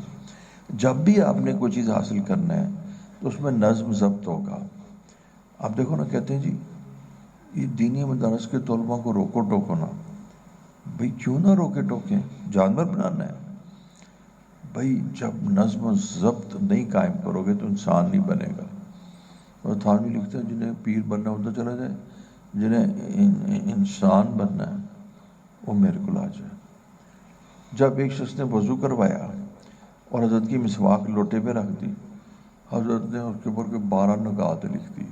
جب بھی آپ نے کوئی چیز حاصل کرنا ہے تو اس میں نظم ضبط ہوگا۔ آپ دیکھو نا، کہتے ہیں جی یہ دینی مدارس کے طلباء کو روکو ٹوکو نا، بھئی کیوں نہ روکے ٹوکیں، جانور بنانا ہے؟ بھئی جب نظم و ضبط نہیں قائم کرو گے تو انسان نہیں بنے گا۔ اور تھانوی لکھتے ہیں جنہیں پیر بننا ادھر چلا جائے، جنہیں انسان بننا ہے وہ میرے کو آ جائے۔ جب ایک شخص نے وضو کروایا اور حضرت کی مسواک لوٹے پہ رکھ دی، حضرت نے اس کے اوپر 12 نکات لکھ دی،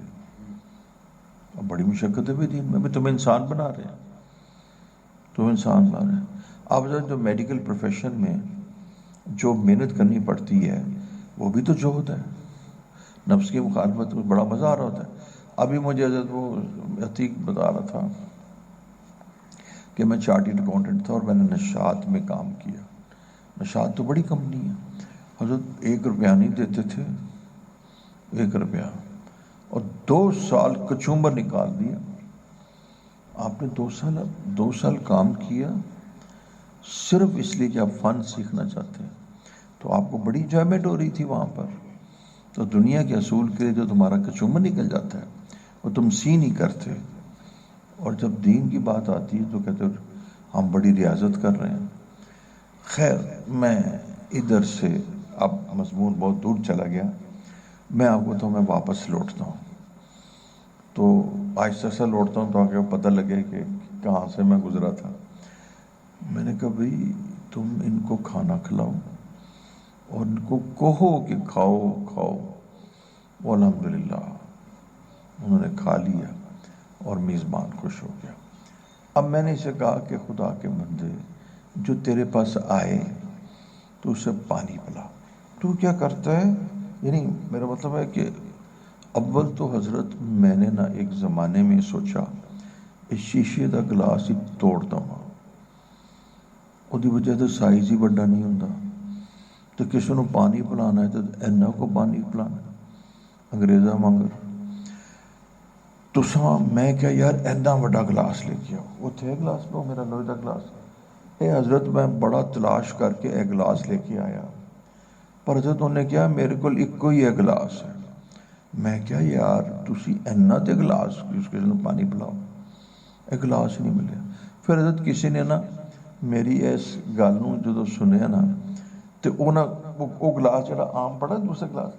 اب بڑی مشقت ہے بھی دین میں، تمہیں انسان بنا رہے ہیں، تم انسان بنا رہے ہیں. اب جو میڈیکل پروفیشن میں جو محنت کرنی پڑتی ہے وہ بھی تو جوہد ہے، نفس کی مخالفت میں بڑا مزہ آ رہا ہوتا ہے. ابھی مجھے حضرت وہ عتیق بتا رہا تھا کہ میں چارٹرڈ اکاؤنٹنٹ تھا اور میں نے نشاط میں کام کیا. نشاط تو بڑی کمپنی ہے حضرت، 1 روپیہ نہیں دیتے تھے، 1 روپیہ، اور 2 سال کچومبر نکال دیا. آپ نے 2 سال کام کیا صرف اس لیے کہ آپ فن سیکھنا چاہتے ہیں، تو آپ کو بڑی انجوائمنٹ ہو رہی تھی وہاں پر. تو دنیا کے اصول کے لیے جو تمہارا کچومبر نکل جاتا ہے وہ تم سی نہیں کرتے، اور جب دین کی بات آتی ہے تو کہتے ہو ہم بڑی ریاضت کر رہے ہیں. خیر میں ادھر سے اب مضمون بہت دور چلا گیا، میں آپ کو تو میں واپس لوٹتا ہوں، تو آہستہ آہستہ لوٹتا ہوں تاکہ پتہ لگے کہ کہاں سے میں گزرا تھا. میں نے کہا بھئی تم ان کو کھانا کھلاؤ اور ان کو کہو کہ کھاؤ کھاؤ. وہ الحمدللہ انہوں نے کھا لیا اور میزبان خوش ہو گیا. اب میں نے اسے کہا کہ خدا کے بندے جو تیرے پاس آئے تو اسے پانی پلا. تو کیا کرتا ہے، یعنی میرا مطلب ہے کہ اول تو حضرت میں نے نا ایک زمانے میں سوچا اس شیشے کا گلاس ہی توڑ دوا، ਉਹਦੀ وجہ تو سائز ہی بڑا نہیں ہوتا، تو کسی کو پانی پلانا ہے تو اینا کو پانی پلانا ہے انگریزا مانگر. تو میں کیا یار اینا بڑا گلاس لے کے آؤ، وہ تھے گلاس لو میرا لوہے کا گلاس. اے حضرت میں بڑا تلاش کر کے ایک گلاس لے کے آیا، پر حضرت انہوں نے کیا میرے کو ایک ہی ہے گلاس ہے. میں کیا یار تسی اینا تے گلاس اس کسی نے پانی پلاؤ، ایک گلاس نہیں ملے. پھر حضرت کسی نے نا میری اس گل نوں جدوں سنیا نا تے وہ گلاس جڑا عام پڑا دوسرا گلاس،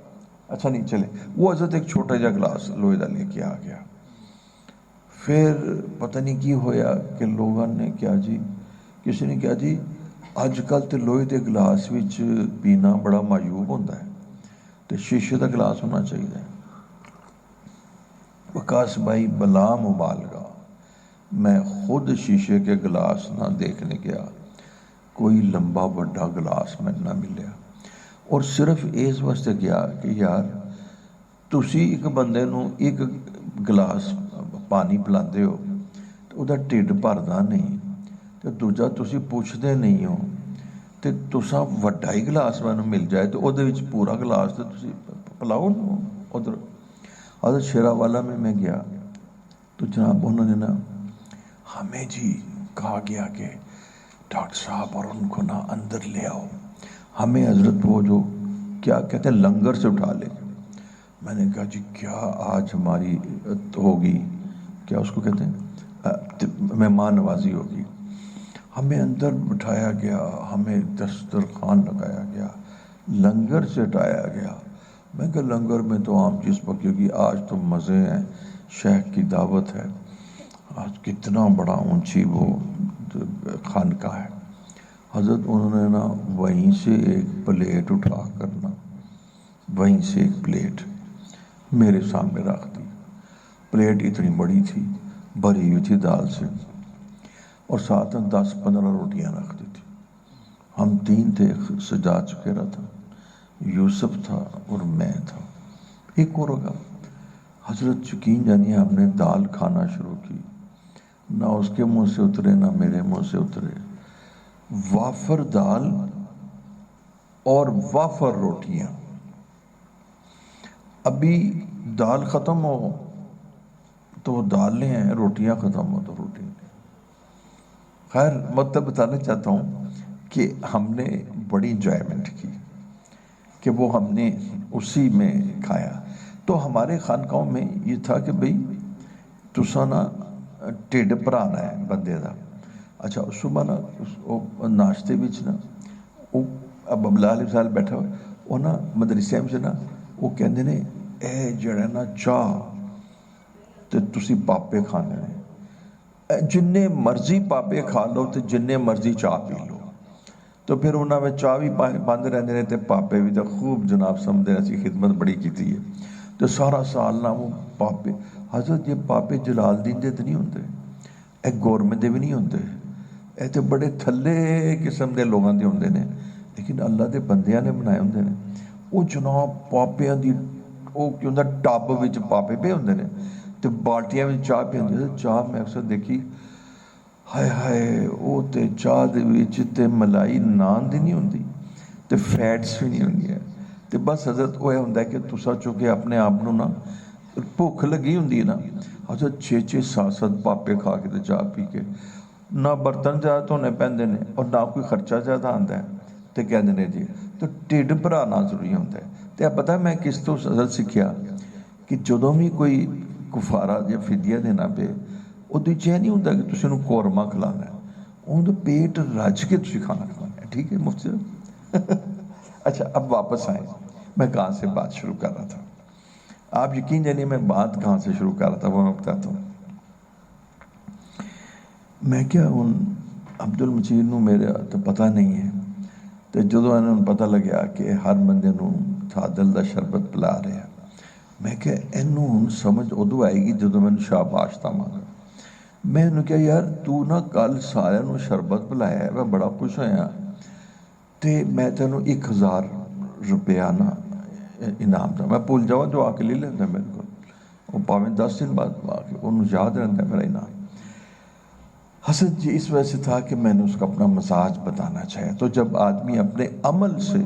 اچھا نہیں چلے، وہ حضرت ایک چھوٹا جا گلاس لوہے دا لے کے آ گیا. پھر پتہ نہیں کی ہویا کہ لوگوں نے کیا جی، کسی نے کیا جی اج کل تے لوہے دے گلاس وچ پینا بڑا معیوب ہوتا ہے تو شیشے دا گلاس ہونا چاہیے. وکاس بھائی بلا مبالغہ میں خود شیشے کے گلاس نہ دیکھنے گیا، کوئی لمبا بڑا گلاس میں نہ ملیا، اور صرف اس واسطے گیا کہ یار تسی ایک بندے نو ایک گلاس پانی پلاندے ہو تو وہ ٹھڈ بھردا نہیں، تو دوجا تسی پوچھتے نہیں ہو تو تسا وڈا ہی گلاس مینوں مل جائے تو وہ پورا گلاس تو تسی پلاؤ. ادھر حضرت شیرا والا میں گیا تو جناب انہوں نے نا ہمیں جی کہا گیا کہ ڈاکٹر صاحب اور ان کو نا اندر لے آؤ، ہمیں حضرت وہ جو کیا کہتے ہیں لنگر سے اٹھا لے. میں نے کہا جی کیا آج ہماری ہوگی، کیا اس کو کہتے ہیں مہمان نوازی ہوگی. ہمیں اندر بٹھایا گیا، ہمیں دسترخوان لگایا گیا، لنگر سے اٹھایا گیا. میں کہا لنگر میں تو عام چیز پکی ہوگی، آج تو مزے ہیں، شیخ کی دعوت ہے. آج کتنا بڑا اونچی وہ خانقاہ ہے. حضرت انہوں نے نا وہیں سے ایک پلیٹ اٹھا کرنا، وہیں سے ایک پلیٹ میرے سامنے رکھ دی. پلیٹ اتنی بڑی تھی، بھری ہوئی تھی دال سے، اور ساتھ 10-15 روٹیاں رکھ دی تھی. ہم 3 تھے، سجاد چکیرا تھا، یوسف تھا اور میں تھا، ایک اور ہوگا. حضرت یقین جانیے ہم نے دال کھانا شروع کی، نہ اس کے منہ سے اترے نہ میرے منہ سے اترے. وافر دال اور وافر روٹیاں. ابھی دال ختم ہو تو وہ دال نہیں ہیں، روٹیاں ختم ہو تو روٹی نہیں. خیر مطلب بتانا چاہتا ہوں کہ ہم نے بڑی انجوائمنٹ کی کہ وہ ہم نے اسی میں کھایا. تو ہمارے خانقاہوں میں یہ تھا کہ بھئی تسا نا ٹھڈ بھرانا ہے بندے دا. اچھا صبح نا ناشتے بچ نا وہ اب بلال صاحب بیٹھا ہوا وہ نا مدرسے میں نا وہ کہندے نے اے جڑا نا چاہ تے تسی پاپے کھانے نے، جننے مرضی پاپے کھا لو تے جننے مرضی چاہ پی لو. تو پھر انہوں نے چاہ بھی بند رہتے ہیں تے پاپے بھی تو خوب جناب سمجھتے ہیں، ایسی خدمت بڑی کی ہے. تو سارا سال نہ وہ پاپے حضرت یہ پاپے جلال الدین دے نہیں ہوندے، اے گورنمنٹ دے بھی نہیں ہوندے، اے تے بڑے تھلے قسم دے لوگاں دے ہوندے نے، لیکن اللہ دے بندیاں نے بنائے ہوندے نے۔ وہ جناب پاپیاں دی وہ کی ہوندا ٹب وچ پاپے پے ہوندے نے تے بالٹیاں وچ چاہ پی ہوندی ہے۔ چاہ میں اکثر دیکھی، ہائے ہائے وہ تے چاہ دے وچ تے ملائی نان دی نہیں ہوندی تے فیٹس بھی نہیں ہوندی ہے تے بس حضرت وہ ہوندا ہے کہ تسا چونکہ اپنے آپ نو نا بھوک لگی ہوندی ہے نا، حضرت 6-6 7 پاپے کھا کے تے چاہ پی کے، نہ برتن زیادہ دھونے پیندے نے اور نہ کوئی خرچہ زیادہ آندا ہے تے کہندے نے جی تو ٹھڈ بھرانا ضروری ہوندا ہے۔ تے آپ پتہ ہے میں کس تو حضرت سیکھیا کہ جدوں بھی کوئی کفارہ یا فدیہ دینا پے، وہ یہ نہیں ہوتا کہ تسی انہوں قورمہ کھلانا ہے، انہوں پیٹ رج کے تسی کھانا کھلانا ہے۔ ٹھیک ہے مفتی صاحب؟ اچھا اب واپس آئیں، میں کہاں سے بات شروع کر رہا تھا؟ آپ یقین جانیے میں بات کہاں سے شروع کر رہا تھا وہ میں بتاتا ہوں۔ میں کیا ان عبد المجید نو میرے تو پتہ نہیں ہے، تو جدو انہوں پتہ لگیا کہ ہر بندے نو دل دا شربت پلا رہے ہیں، میں کہ انہوں سمجھ ادو آئے گی جدو میں شاباش مانگا۔ میں انہوں کہا یار تو نا کل سارے نو شربت پلایا ہے، میں بڑا خوش ہویا تے میں تینوں 1000 روپیہ نا انعام دا، میں بھول جاؤں جو آ کے لے لیتا ہے میرے کو، وہ پاویں 10 دن بعد آ کے انہوں یاد رہتا ہے میرا انعام۔ حسد جی اس وجہ سے تھا کہ میں نے اس کو اپنا مزاج بتانا چاہیا۔ تو جب آدمی اپنے عمل سے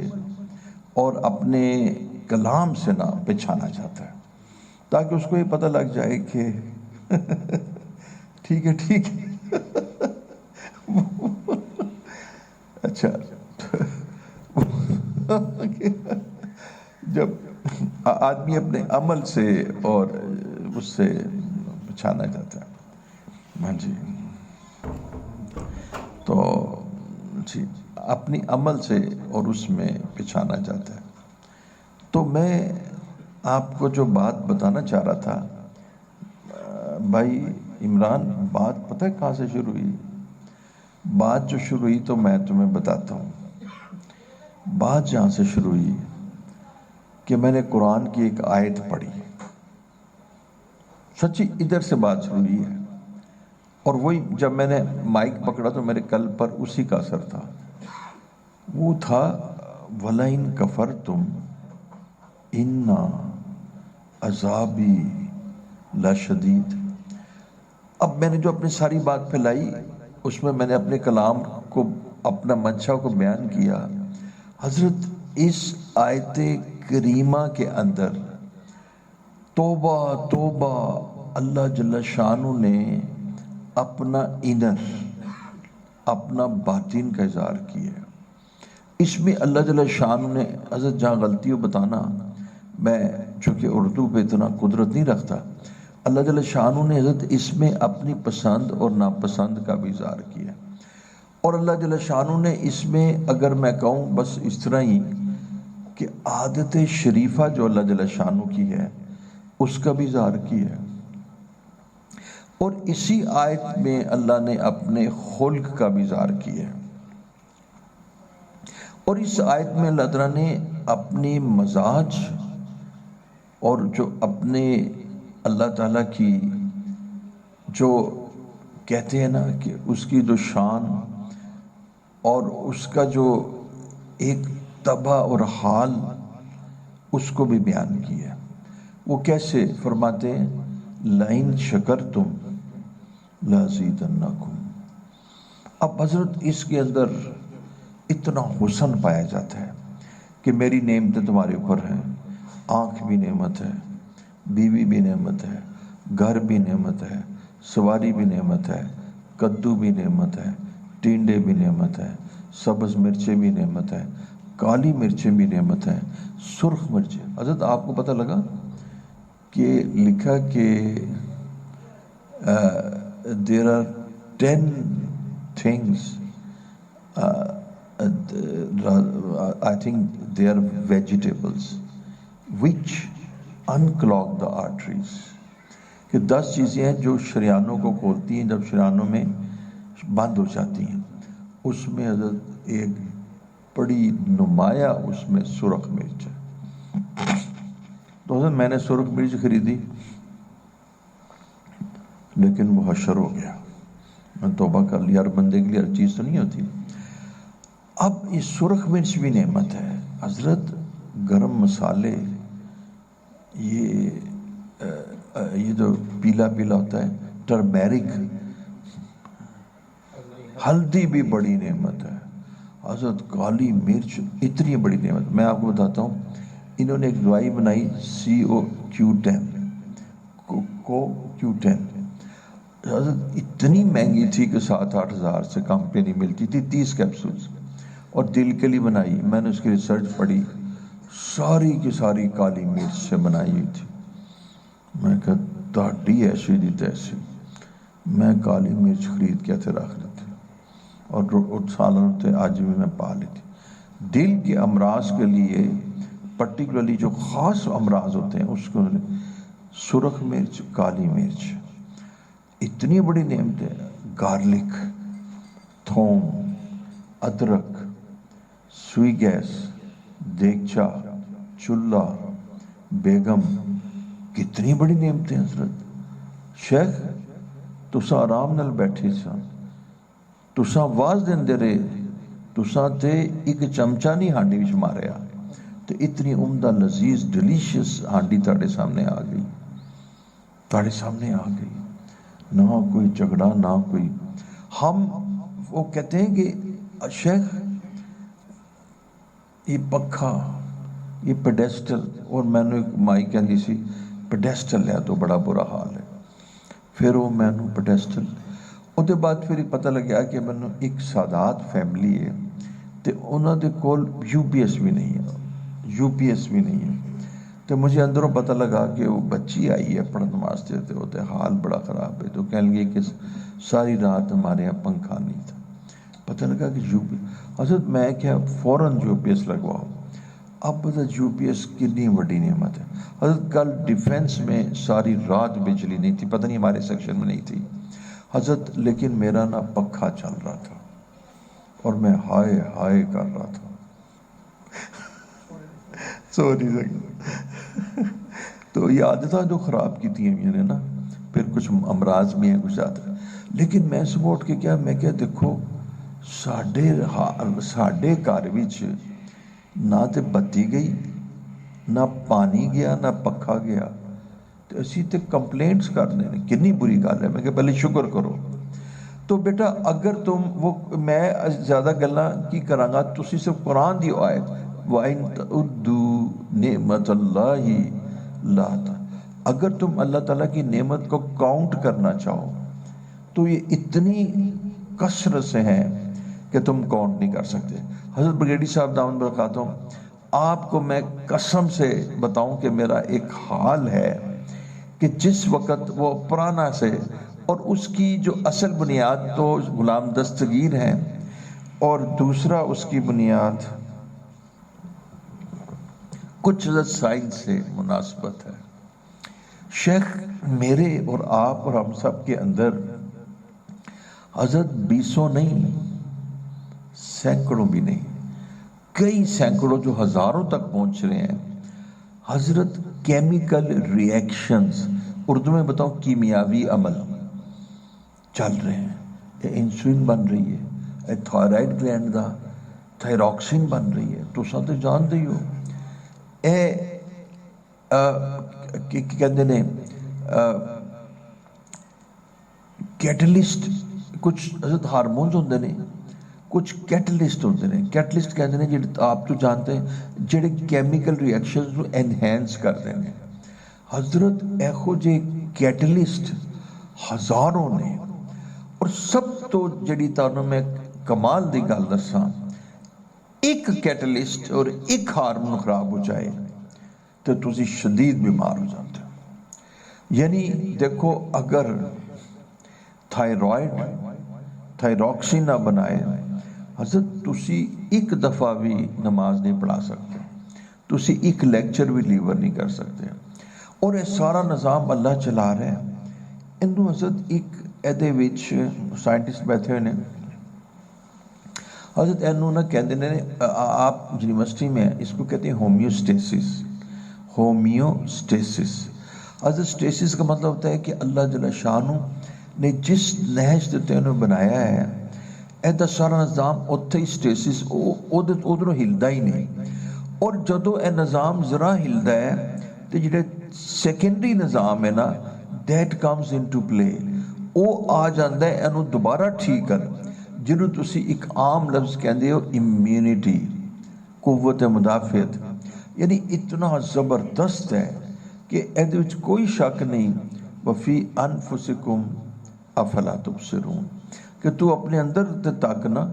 اور اپنے کلام سے نہ پہچانا چاہتا ہے تاکہ اس کو یہ پتہ لگ جائے کہ ٹھیک ہے ٹھیک ہے۔ اچھا جب آدمی اپنے عمل سے اور اس سے پہچانا جاتا ہے، ہاں جی، تو جی اپنی عمل سے اور اس میں پہچانا جاتا ہے۔ تو میں آپ کو جو بات بتانا چاہ رہا تھا بھائی عمران، بات پتہ ہے کہاں سے شروع ہوئی؟ بات جو شروع ہوئی تو میں تمہیں بتاتا ہوں۔ بات جہاں سے شروع ہوئی کہ میں نے قرآن کی ایک آیت پڑھی، سچی ادھر سے بات شروع ہوئی ہے، اور وہی جب میں نے مائک پکڑا تو میرے قلب پر اسی کا اثر تھا، وہ تھا وَلَئِن كَفَرْتُمْ إِنَّ عَذَابِي لَشَدِيدٌ۔ اب میں نے جو اپنی ساری بات پھیلائی اس میں نے اپنے کلام کو، اپنا منشا کو بیان کیا۔ حضرت اس آیت کریمہ کے اندر توبہ توبہ اللہ جل شانہ نے اپنا انر، اپنا باطن کا اظہار کیا ہے۔ اس میں اللہ جل شانہ نے حضرت جہاں غلطی ہو بتانا، میں چونکہ اردو پہ اتنا قدرت نہیں رکھتا، اللہ جل شانہ نے حضرت اس میں اپنی پسند اور ناپسند کا بھی اظہار کیا، اور اللہ جل شانہ نے اس میں اگر میں کہوں بس اس طرح ہی کہ عادت شریفہ جو اللہ جل شانہ کی ہے اس کا بھی اظہار کیا ہے، اور اسی آیت میں اللہ نے اپنے خلق کا بھی اظہار کیا ہے، اور اس آیت میں اللہ تعالیٰ نے اپنے مزاج اور جو اپنے اللہ تعالیٰ کی جو کہتے ہیں نا کہ اس کی جو شان اور اس کا جو ایک طبع اور حال اس کو بھی بیان کیا ہے۔ وہ کیسے فرماتے ہیں لَئِن شَكَرْتُمْ لَأَزِيدَنَّكُمْ۔ اب حضرت اس کے اندر اتنا حسن پایا جاتا ہے کہ میری نعمتیں تمہارے اوپر ہیں، آنکھ بھی نعمت ہے، بیوی بھی نعمت ہے، گھر بھی نعمت ہے، سواری بھی نعمت ہے، کدو بھی نعمت ہے، ٹینڈے بھی نعمت ہے، سبز مرچیں بھی نعمت ہے، کالی مرچیں بھی نعمت ہے، سرخ مرچیں۔ حضرت آپ کو پتہ لگا کہ لکھا کہ there are 10 things I think they are vegetables which unclog the arteries، کہ 10 چیزیں ہیں جو شریانوں کو کھولتی ہیں جب شریانوں میں بند ہو جاتی ہیں، اس میں حضرت ایک بڑی نمایاں اس میں سرخ مرچ ہے۔ تو حضرت میں نے سرخ مرچ خریدی، لیکن وہ حشر ہو گیا. میں توبہ کر لی. ہر بندے کے لیے ہر چیز تو نہیں ہوتی. اب یہ سرخ مرچ بھی نعمت ہے حضرت. گرم مسالے، یہ جو پیلا پیلا ہوتا ہے ٹرمیرک، ہلدی بھی بڑی نعمت ہے حضرت. کالی مرچ اتنی بڑی نعمت. میں آپ کو بتاتا ہوں، انہوں نے ایک دوائی بنائی COQ10 CoQ10 حضرت. اتنی مہنگی تھی کہ 7-8 ہزار سے کم پہ نہیں ملتی تھی. 30 کیپسولز، اور دل کے لیے بنائی. میں نے اس کی ریسرچ پڑھی، ساری کی ساری کالی مرچ سے بنائی ہوئی تھی. میں کہا تاڑی ایسی دی تیسی. میں کالی مرچ خرید کے تھے رکھ لیتے، اور سالوں تھے آج بھی میں پا لیتی. دل کے امراض کے لیے پرٹیکولرلی جو خاص امراض ہوتے ہیں اس کو سرخ مرچ، کالی مرچ اتنی بڑی نعمت ہے. گارلک، تھوم، ادرک، سوئی گیس، دیگچا، چولہا، بیگم، کتنی بڑی نعمتیں حضرت. شیخ تسا آرام نال بیٹھے سن، تسا واز دیندے رہے، تسا تے ایک چمچہ نہیں ہانڈی وچ ماریا تے اتنی عمدہ لذیذ ڈیلیشیس ہانڈی تاڑے سامنے آ گئی. تاڑے سامنے آ گئی. نہ کوئی جھگڑا، نہ کوئی. ہم وہ کہتے ہیں کہ شیخ یہ پکھا، یہ پیڈیسٹل، اور میں نے ایک مائی کہندی سی پیڈیسٹل ہے تو بڑا برا حال ہے. پھر وہ میں نے پیڈیسٹل، اس کے بعد پھر پتہ لگیا کہ میں نے ایک سادات فیملی ہے تو انہوں دے کول UPS بھی نہیں ہے، UPS بھی نہیں ہے. تو مجھے اندروں پتہ لگا کہ وہ بچی آئی ہے پڑھن واسطے، تو ہوتے حال بڑا خراب ہے. تو کہنے لگے کہ ساری رات ہمارے یہاں پنکھا نہیں تھا. پتہ لگا کہ حضرت میں کیا فوراً UPS لگواؤ. اب UPS کتنی بڑی نعمت ہے حضرت. کل ڈیفینس میں ساری رات بجلی نہیں تھی، پتہ نہیں ہمارے سیکشن میں نہیں تھی حضرت، لیکن میرا نا پکھا چل رہا تھا اور میں ہائے ہائے کر رہا تھا. سو نہیں سکتا. تو یہ عادتیں جو خراب کی تھی میں نے نا، پھر کچھ امراض بھی ہیں کچھ آتے. لیکن میں صبح اٹھ کے کیا میں کیا دیکھو ساڈے گھر وچ نہ تے بتی گئی، نہ پانی گیا، نہ پکھا گیا. تو اسی تے کمپلینٹس کرنے نے، کتنی بری گل ہے. میں کہ پہلے شکر کرو. تو بیٹا اگر تم وہ، میں زیادہ گلاں کی کراں گا، تسی صرف قرآن دی آیت وَإِن تَعُدُّوا نِعْمَةَ اللَّهِ لَا تَحْصُوهَا، اگر تم اللہ تعالیٰ کی نعمت کو کاؤنٹ کرنا چاہو تو یہ اتنی کثرت سے ہیں کہ تم کاؤنٹ نہیں کر سکتے. حضرت بریگیڈی صاحب دامن برکاتہم، آپ کو میں قسم سے بتاؤں کہ میرا ایک حال ہے کہ جس وقت وہ پرانا سے، اور اس کی جو اصل بنیاد تو غلام دستگیر ہیں، اور دوسرا اس کی بنیاد کچھ سائنس سے مناسبت ہے. شیخ میرے اور آپ اور ہم سب کے اندر حضرت 200 نہیں، سینکڑوں بھی نہیں، کئی سینکڑوں جو ہزاروں تک پہنچ رہے ہیں حضرت. کیمیکل ریئیکشنز، اردو میں بتاؤں کیمیاوی عمل چل رہے ہیں. یہ انسولین بن رہی ہے، تھائرائڈ گلینڈ دا تھائروکسین بن رہی ہے. تو ساتھ جان دے ہو کہتے ہیں کیٹلسٹ، کچھ حضرت ہارمونز ہوندے نے، کچھ کیٹلسٹ ہوندے نے. کیٹلسٹ کہتے ہیں جڑے آپ تو جانتے ہیں جڑے کیمیکل ریئیکشنز کو انہینس کرتے ہیں حضرت. ایہو جے کیٹلسٹ ہزاروں نے، اور سب تو جڑی تانوں میں کمال دی گل دساں، ایک کیٹلسٹ اور ایک ہارمون خراب ہو جائے تو تسی شدید بیمار ہو جاتے ہو. یعنی دیکھو اگر تھائرائڈ تھائروکسین نہ بنائے حضرت، تسی ایک دفعہ بھی نماز نہیں پڑھا سکتے، تسی ایک لیکچر بھی لیور نہیں کر سکتے. اور یہ سارا نظام اللہ چلا رہا ہے. انہوں حضرت ایک ایدے وچ سائنٹسٹ بیٹھے ہوئے ہیں حضرت. انہوں نے کہتے ہیں آپ یونیورسٹی میں اس کو کہتے ہیں ہومیوسٹیسس. ہومیوسٹیسس حضرت اسٹیسس کا مطلب ہوتا ہے کہ اللہ جل شانہ نے جس نہج تے انہوں بنایا ہے ایدا سارا نظام اتھے ہی اسٹیسس ادھروں ہلدا ہی نہیں. اور جدو اے نظام ذرا ہلدا ہے تو جڑے سیکنڈری نظام ہے نا دیٹ کمز انٹو پلے, وہ آ جاندہ ہے انہوں دوبارہ ٹھیک کر, جنہوں تسی ایک عام لفظ کہندے ہو امیونٹی, قوت مدافعت, یعنی اتنا زبردست ہے کہ ایدے وچ کوئی شک نہیں. وفی انفسکم افلا تبصرون, کہ تو اپنے اندر تے تاکنا,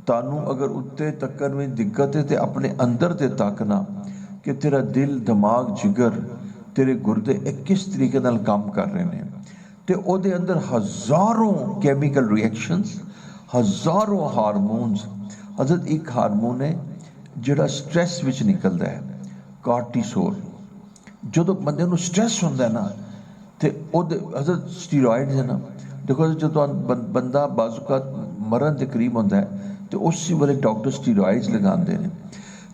تانوں اگر اتے تکن میں دقت ہے تے اپنے اندر تے تاکنا کہ تیرا دل, دماغ, جگر, تیرے گردے ایک کس طریقے نال کام کر رہے ہیں. تے او دے اندر ہزاروں کیمیکل ریئیکشنز, ہزاروں ہارمونز. حضرت ایک ہارمون ہے جڑا سٹریس وچ نکلدا ہے, کارٹیسول. جدو بندے نو سٹریس ہوندہ ہے نا تے او دے حضرت سٹیرائڈز ہے نا, دیکھو جدو بندہ بعض اوقات مرن دے قریب ہوندہ ہے تو اسی والے ڈاکٹر سٹیرائڈز لگان دے رہے.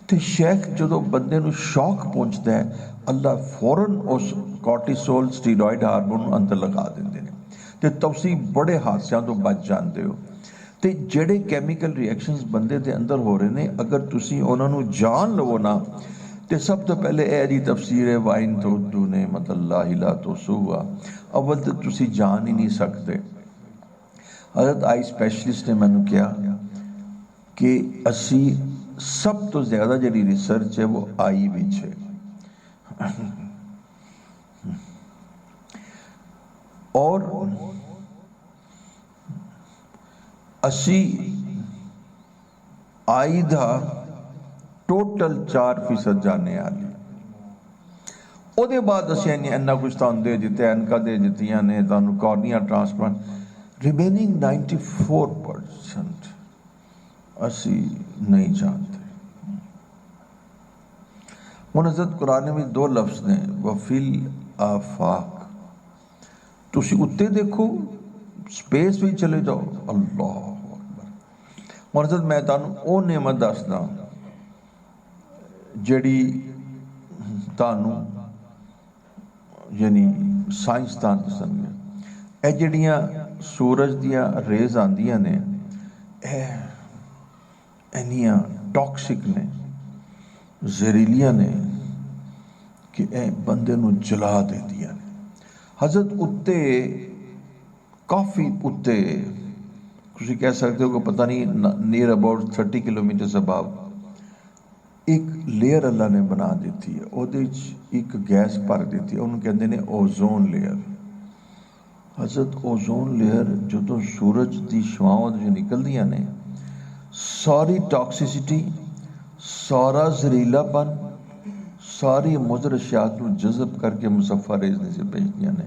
تے شیخ جدو بندے نو شوق پہنچتا ہے اللہ فوراً اس کارٹیسول سٹیرائڈ ہارمون اندر لگا دیندے نے تے تسی بڑے حادثیاں تو بچ جاندے ہو. تے جڑے کیمیکل ریئیکشنز بندے دے اندر ہو رہے نے, اگر تسی انہوں نو جان لو نا تے سب تو پہلے اے جی تفسیر ہے وَإِن تُعُدُّوا نِعْمَتَ اللَّهِ لَا تُحْصُوهَا, اول تو تسی جان ہی نہیں سکتے. حضرت آئی اسپیشلسٹ نے میں نے کیا کہ اسی سب تو زیادہ جڑی ریسرچ ہے وہ آئی وچ ہے. اور اسی آئی دا ٹوٹل 4% جانے آلی, او دے بعد اسی انہا کچھ تان دے دیتے ہیں, انکا دے دیتیاں نے, تانو کارنیا ٹرانسپلانٹ, ریمیننگ 94% اسی نہیں جانتے. حضرت قرآن میں 2 لفظ نے, وَفِي الْآفَاقِ, تسی اتے دیکھو, سپیس بھی چلے جاؤ, اللہ اکبر. حضرت میں تانوں او نعمت دسدا جڑی تانوں یعنی سائنسدان دسن گے. اے جڑیاں سورج دیاں ریز آندیاں نے اے اینیاں ٹاکسک نے, زہریلیاں نے کہ اے بندے نو جلا دے دیا نے. حضرت اتے کافی اتے کسی کہہ سکتے ہو کہ پتہ نہیں نیئر اباؤٹ 30 کلومیٹر اباؤ ایک لیئر اللہ نے بنا دیتی ہے, او دے ایک گیس بھر دیتی ہے, انہوں کہندے نے اوزون لیئر. حضرت اوزون لیئر جدوں سورج دی شعاؤں جو نکل دیا نے, ساری ٹاکسیسٹی, سارا زہریلا پن, ساری مضر اشیاء کو جذب کر کے مصفہ ریزنے سے بھیج دیا نے.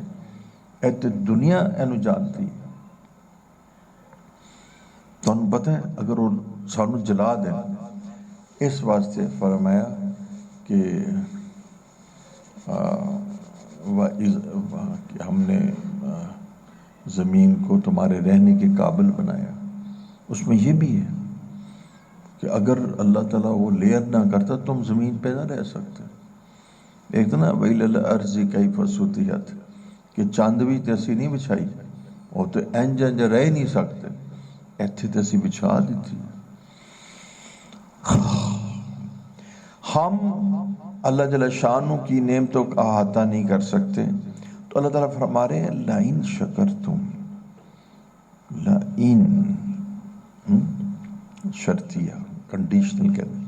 اے تے دنیا اینو جانتی ہے. تو انہوں پتہ ہے اگر وہ سانو جلا دیں, اس واسطے فرمایا کہ ہم نے زمین کو تمہارے رہنے کے قابل بنایا. اس میں یہ بھی ہے کہ اگر اللہ تعالیٰ وہ لیئر نہ کرتا تم زمین پہ نہ رہ سکتے. ایک نا وَإِلَى الْأَرْضِ كَيْفَ سُطِحَتْ, کہ چاند بھی تیسی نہیں بچھائی, وہ تو انج رہ ہی نہیں سکتے, ایتھے تیسی بچھا دیتی. ہم اللہ جل شانہ کی نعمتوں کا احاطہ نہیں کر سکتے. تو اللہ تعالیٰ فرما رہے ہیں لَإِن شَكَرْتُمْ, لَإِن شرطیہ کنڈیشنل کہتے ہیں,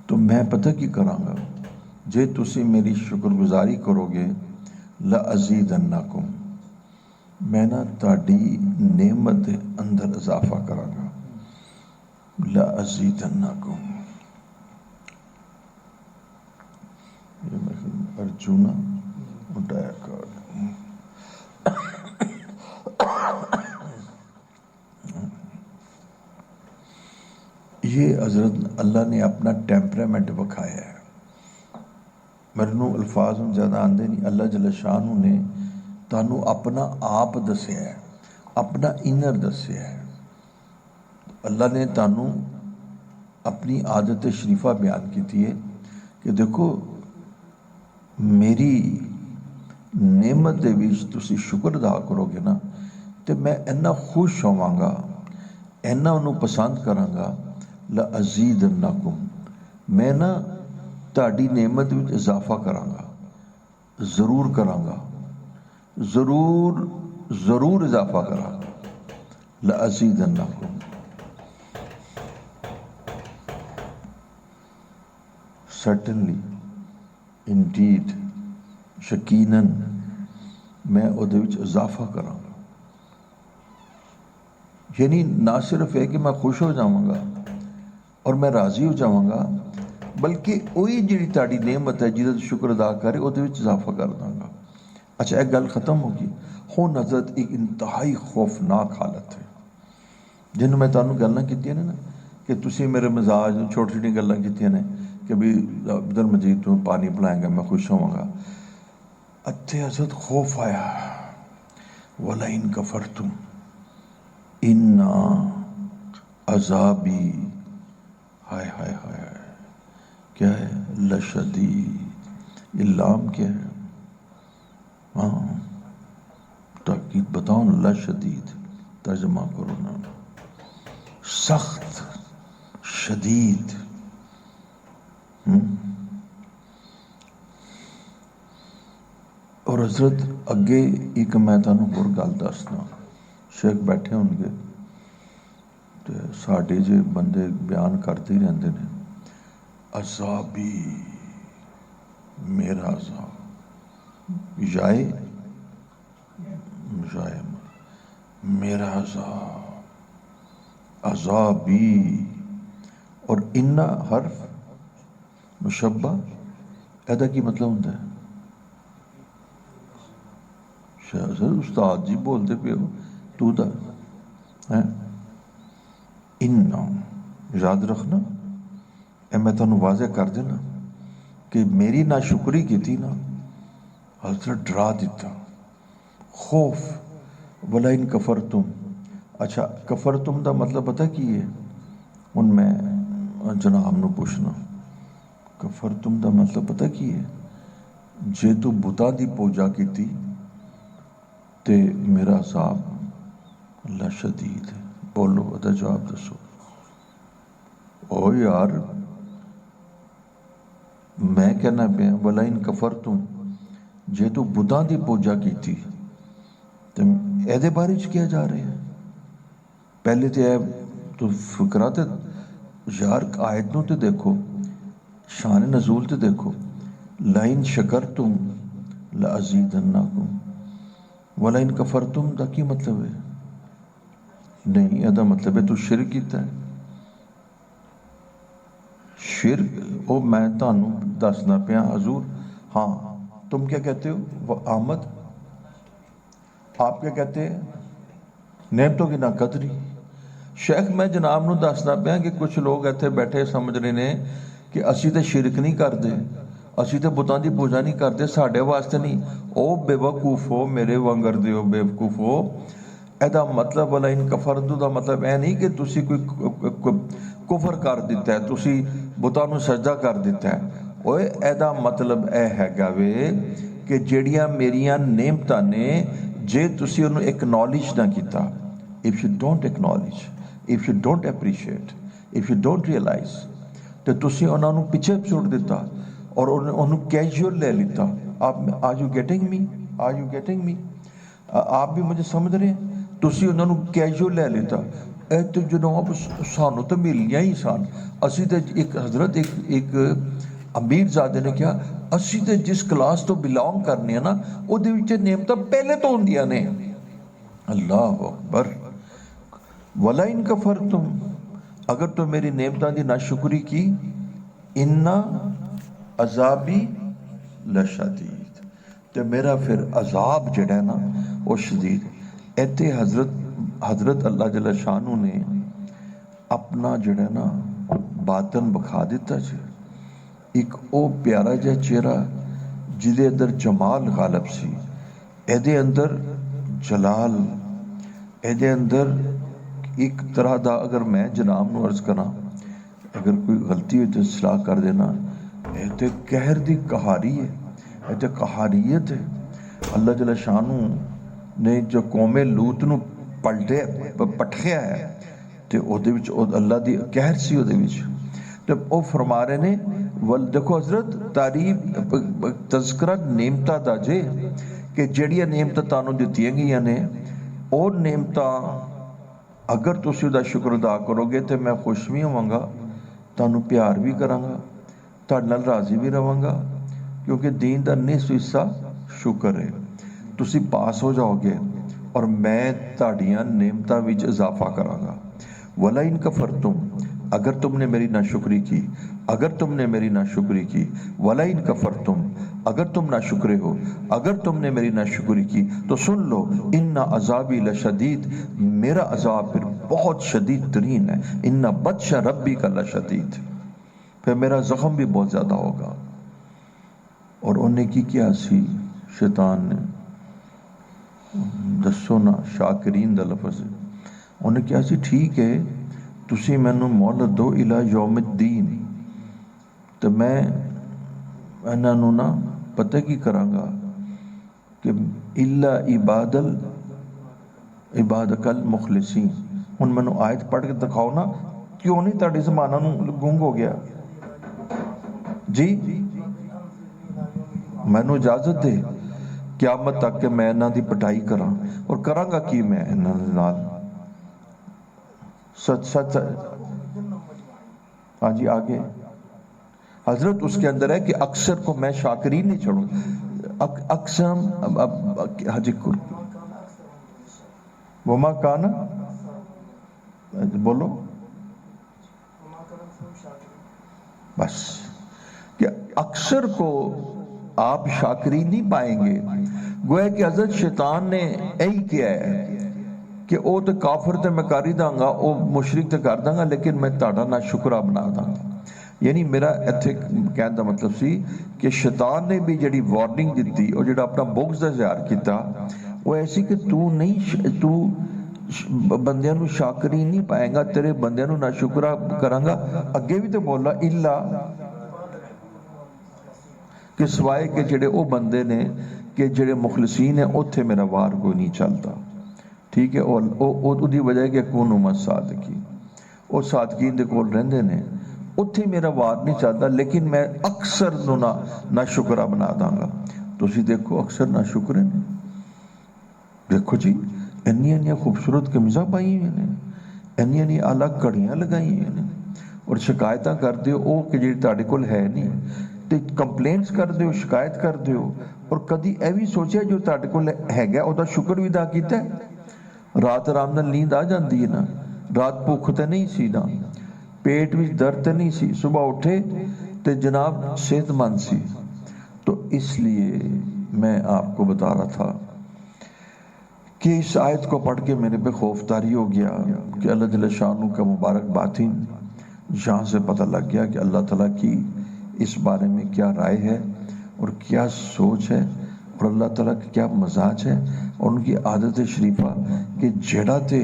تو میں پتہ کی کراں گا جے تسی میری شکر گزاری کرو گے, لَأَزِيدَنَّكُمْ, میں نہ تاڑی نعمت اندر اضافہ کراں گا. لَأَزِيدَنَّكُمْ, یہ ارجونا اٹھایا کارڈ. یہ حضرت اللہ نے اپنا ٹیمپرامنٹ بکھایا ہے. میرے نو الفاظ میں زیادہ آندے نہیں. اللہ جل شانہ نے تانوں اپنا آپ دسیا ہے, اپنا انر دسیا ہے. اللہ نے تانوں اپنی عادت شریفہ بیان کی تھی ہے کہ دیکھو میری نعمت دے وچ تسی شکر ادا کرو گے نا تے میں اینا خوش ہواں گا، اینا انہوں پسند کراں گا، لَأَزِيدَنَّكُمْ، میں نا تہاڈی نعمت وچ اضافہ کراں گا، ضرور کراں گا، ضرور ضرور اضافہ کراں گا، لَأَزِيدَنَّكُمْ، certainly, indeed، یقیناً میں اودے وچ اضافہ کراں گا۔ یعنی نہ صرف ہے کہ میں خوش ہو جاواں گا اور میں راضی ہو جاواں گا، بلکہ وہی جڑی تہاڈی نعمت ہے جہدا شکر ادا کرے اودے وچ اضافہ کر داں گا۔ اچھا ایک گل ختم ہوگی، ہن حضرت ایک انتہائی خوفناک حالت ہے جن میں تانوں گلاں کیتیاں نے نا کہ تسی میرے مزاج چھوٹی چھوٹی گلاں کیتیاں نے کہ بھی عبد المجید تو پانی پلائیں گا میں خوش ہوں گا، اتھے حضرت خوف آیا، وَلَئِن كَفَرْتُمْ إِنَّ عذابی، ہائے ہائے ہائے، کیا ہے لشدید، یہ لام کیا ہے؟ ہاں تاکید بتاؤ نا، لشدید ترجمہ کرو نا، سخت، شدید۔ اور حضرت اگے ایک میں تانوں اور گل دسنا، شیخ بیٹھے ہون گے تے ساڈے جے بندے بیان کرتے ہی رہندے نے، عذابی، میرا عذاب، یائے میرا عذاب، عذابی، اور انا حرف مشبہ، ایدا کی مطلب ہوتا ہے؟ شاید استاد جی بولتے پہ ہو تو دا ہے انا، یاد رکھنا، اے میں تانوں واضح کر دینا کہ میری ناشکری کی تھی نا حضرت ڈرا دیتا، خوف، وَلَئِن كَفَرْتُمْ، اچھا کفرتم دا مطلب پتہ کی ہے؟ ان میں جناب نو پوچھنا، کفرتم دا مطلب پتہ کی ہے؟ جے تو بتا دی پوجا کی تھی تے میرا عذاب اللہ شدید ہے، بولو ادا جواب دسو۔ او یار میں کہنا پیا وَلَئِن كَفَرْتُمْ، جے تو بتاں دی پوجا کی تھی تے ایدے بارے چ کیا جا رہے ہیں؟ پہلے تے تو فکرہ تے یار آیت نو تے دیکھو، شان نزول تے دیکھو، لَئِن شَكَرْتُمْ لَأَزِيدَنَّكُمْ، وَلَئِن كَفَرْتُمْ دا کی مطلب ہے؟ نہیں ایدا مطلب ہے تو شرک کیتا ہے۔ شرک او میں تانوں دسنا پیا حضور، ہاں تم کیا کہتے ہو احمد، آپ کیا کہتے ہیں؟ نعمتوں کی ناقدری۔ شیخ میں جناب نو دسنا پیا کہ کچھ لوگ ایتھے بیٹھے سمجھ رہے نے کہ اسی تے شرک نہیں کرتے، اسی تے بتاں دی پوجا نہیں کرتے، ساڈے واسطے نہیں۔ او بے وقوفو، میرے وانگر دیو بے وقوفو، ایدا مطلب وَلَئِن كَفَرْتُ دا مطلب اے نہیں کہ تسی کوئی کفر کر دیتا ہے، تسی بتاں نو سجدہ کر دیتا ہے۔ اوے ایدا مطلب اے ہے گاوے کہ جیڑیاں میریاں نعمتاں نے جے تسی انہوں اکنالج نہ کیتا، if you don't acknowledge, if you don't appreciate, if you don't realize، تو تسی انہوں نے پیچھے چھوڑ دیتا اور انہوں کیجول لے لیتا۔ are you getting me? are you getting me؟ آپ بھی مجھے سمجھ رہے ہیں؟ تسی انہوں نے کیجول لے لیتا، اے تو جناب سانو تو ملیاں ہی سان، اسی تے ایک حضرت ایک امیر زادے نے کیا، اسی تے جس کلاس تو بلانگ کرنے ہیں نا او دے وچ نعمتاں پہلے تو ہوندیاں نے۔ اللہ اکبر، وَلَئِن كَفَرْتُمْ، اگر تو میری نعمتاں دی ناشکری کی، اِنَّ عذابی لشدید، تو میرا پھر عذاب جڑا ہے نا وہ شدید۔ ایتے حضرت اللہ جل شانہ نے اپنا جڑا ہے نا باطن بکھا دیتا جی، ایک او پیارا جا چہرہ جدے اندر جمال غالب سی، ایدے اندر جلال، ایدے اندر ایک طرح دا، اگر میں جناب نو عرض کراں، اگر کوئی غلطی ہوئی تو اصلاح کر دینا، ایدے قہر دی قہاری ہے، ایدے قہاریت ہے، اللہ جل شانو نے جو قوم لوط نو پٹھیا ہے تے ਉਹਦੇ ਵਿੱਚ اللہ دی ਕਹਿਰ ਸੀ ਉਹਦੇ ਵਿੱਚ ਤੇ ਉਹ ਫਰਮਾ ਰਹੇ ਨੇ ਦੇਖੋ ਹਜ਼ਰਤ ਤਾਰੀਫ ਤਜ਼ਕਰਾ ਨੇਮਤਾਂ ਦਾ ਜੇ ਕਿ ਜਿਹੜੀਆਂ ਨੇਮਤਾਂ ਤੁਹਾਨੂੰ ਦਿੱਤੀਆਂ ਗਈਆਂ ਨੇ ਉਹ ਨੇਮਤਾਂ ਅਗਰ ਤੁਸੀਂ ਉਹਦਾ ਸ਼ੁਕਰ ਅਦਾ ਕਰੋਗੇ ਤੇ ਮੈਂ ਖੁਸ਼ ਵੀ ਹੋਵਾਂਗਾ, ਤੁਹਾਨੂੰ ਪਿਆਰ ਵੀ ਕਰਾਂਗਾ, ਤੁਹਾਡੇ ਨਾਲ ਰਾਜ਼ੀ ਵੀ ਰਵਾਂਗਾ, ਕਿਉਂਕਿ ਦੀਨ ਦਾ ਨਿਸਫ ਹਿੱਸਾ ਸ਼ੁਕਰ ਹੈ। ਤੁਸੀਂ ਪਾਸ ਹੋ ਜਾਓਗੇ اور میں تاڑیاں نعمتاں وچ اضافہ کراں گا۔ وَلَئِن كَفَرْتُمْ، اگر تم نے میری ناشکری کی، اگر تم نے میری ناشکری کی، وَلَئِن كَفَرْتُمْ، اگر تم ناشکرے ہو، اگر تم نے میری ناشکری کی تو سن لو ان عذابی لشدید، میرا عذاب پھر بہت شدید ترین ہے، ان بطش ربی کا لشدید، پھر میرا زخم بھی بہت زیادہ ہوگا۔ اور انہیں کی کیا سی شیطان نے، دسو نا، شاکرین دا لفظ ہے، انہیں کیا سی ٹھیک ہے تسی مینوں مہلت دو الی یوم الدین، تو میں انہاں نوں نا پتہ کی کراں گا کہ الا عبادک المخلصین۔ ہن مینوں آیت پڑھ کے دکھاؤ نا، کیوں نہیں تہاڈی زباناں نوں گنگ ہو گیا جی؟ مینوں اجازت دے قیامت تک کہ میں انہاں دی پٹائی کراں، اور کراں گا کی میں انہاں دے نال، سچ سچ۔ ہاں جی آگے حضرت اس کے اندر ہے کہ اکثر کو میں شاکرین نہیں چھوڑوں، اکثر ہاں جی وما کانا، بولو بس، کہ اکثر کو آپ شاکرین نہیں پائیں گے۔ گویا کہ حضرت شیطان نے یہی کیا ہے کہ او تو کافر تے میں کر ہی داں گا، او مشرک تے کر داں گا، لیکن میں تہاڈا نا شکرہ بنا داں گا۔ یعنی میرا ایتھے کہنے دا مطلب سی کہ شیطان نے بھی جڑی وارننگ دیتی اور جڑا اپنا بغض دا اظہار کیتا وہ ایسی کہ تو بندیاں نو شاکرین نہیں پائے گا، تیرے بندیاں نو نا شکرہ کراں گا۔ اگے بھی تو بولا الا، کہ سوائے کہ جڑے او بندے نے کہ جڑے مخلصین ہیں اوتھے میرا وار کوئی نہیں چلتا، ٹھیک ہے؟ او دی وجہ ہے کہ کون امت صادقین، او صادقین دے کول رہندے نے، اوتھے میرا وار نہیں چلتا، لیکن میں اکثر نو نا شکرہ بنا داں گا۔ تسی دیکھو اکثر نا شکرے نے، دیکھو جی اینی خوبصورت قمیضاں پائی ہوئی نے، اینی اعلیٰ کڑیاں لگائی ہوئی نے، اور شکایتاں کر دیو او کہ جی تہاڈے کول ہے نہیں، تے کمپلینٹس کر دیو، شکایت کر دیو، اور کدی اے بھی سوچیا جو تہاڈے کول ہے او دا شکر بھی ادا کیتا ہے؟ رات آرام نال نیند آ جاندی ہے نا، رات بھوک تے نہیں سی نا، پیٹ وچ درد تے نہیں سی، صبح اٹھے تے جناب صحت مند سی۔ تو اس لیے میں آپ کو بتا رہا تھا کہ اس آیت کو پڑھ کے میرے پہ خوف طاری ہو گیا کہ اللہ جل شانہ کا مبارک باطن یہاں سے پتہ لگ گیا کہ اللہ تعالیٰ کی اس بارے میں کیا رائے ہے اور کیا سوچ ہے، اور اللہ تعالیٰ کا کیا مزاج ہے، اور ان کی عادت شریفہ کہ جڑا تے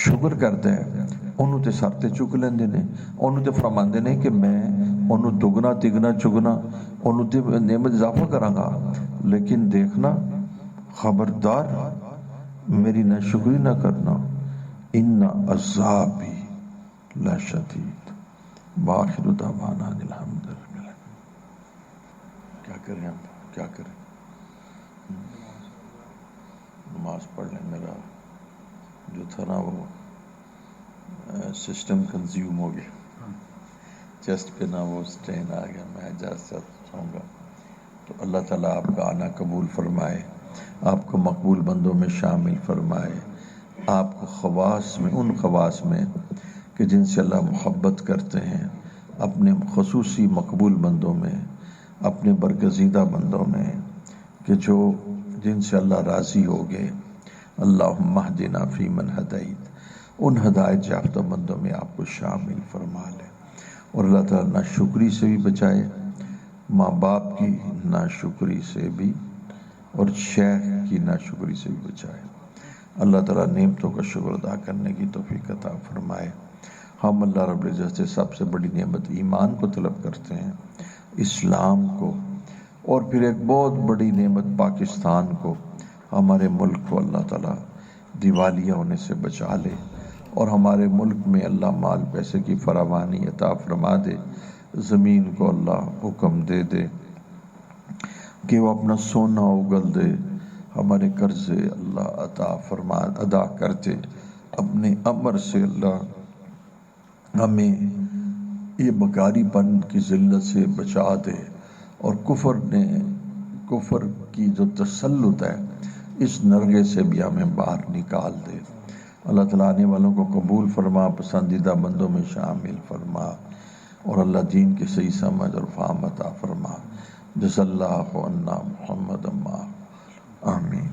شکر کرتا ہے انہوں تے سر تے چک لیندے نے، انہوں تے فرماندے نے کہ میں انہوں دگنا تگنا چگنا انہوں تے نعمت اضافہ کراں گا، لیکن دیکھنا خبردار میری ناشکری نہ کرنا، ان عذابی لشدید۔ وآخر دعوانا ان الحمد للہ۔ کیا کریں ہم، کیا کریں؟ نماز پڑھ لیں، میرا جو تھا نا وہ سسٹم کنزیوم ہو گیا، چیسٹ پہ نا وہ سٹرین آ گیا، میں اجازت چاہوں گا۔ تو اللہ تعالیٰ آپ کا آنا قبول فرمائے، آپ کو مقبول بندوں میں شامل فرمائے، آپ کو خواص میں، ان خواص میں کہ جن سے اللہ محبت کرتے ہیں، اپنے خصوصی مقبول بندوں میں، اپنے برگزیدہ بندوں میں، کہ جو جن سے اللہ راضی ہو گئے۔ اللہم اہدنا فیمن ہدیت، ان ہدایت یافتہ بندوں میں آپ کو شامل فرما لے، اور اللہ تعالیٰ ناشکری سے بھی بچائے، ماں باپ کی ناشکری سے بھی، اور شیخ کی ناشکری سے بھی بچائے۔ اللہ تعالیٰ نعمتوں کا شکر ادا کرنے کی توفیق عطا فرمائے۔ ہم اللہ رب العزت سے سب سے بڑی نعمت ایمان کو طلب کرتے ہیں، اسلام کو، اور پھر ایک بہت بڑی نعمت پاکستان کو، ہمارے ملک کو اللہ تعالیٰ دیوالیہ ہونے سے بچا لے، اور ہمارے ملک میں اللہ مال پیسے کی فراوانی عطا فرما دے، زمین کو اللہ حکم دے دے کہ وہ اپنا سونا اگل دے، ہمارے قرضے اللہ ادا کرتے، اپنے امر سے اللہ ہمیں یہ بکاری پن کی ذلت سے بچا دے، اور کفر کی جو تسلط ہے اس نرغے سے بھی ہمیں باہر نکال دے۔ اللہ تعالیٰ آنے والوں کو قبول فرما، پسندیدہ بندوں میں شامل فرما، اور اللہ دین کی صحیح سمجھ اور فہم عطا فرما۔ جزا اللہ عنا محمد آمین۔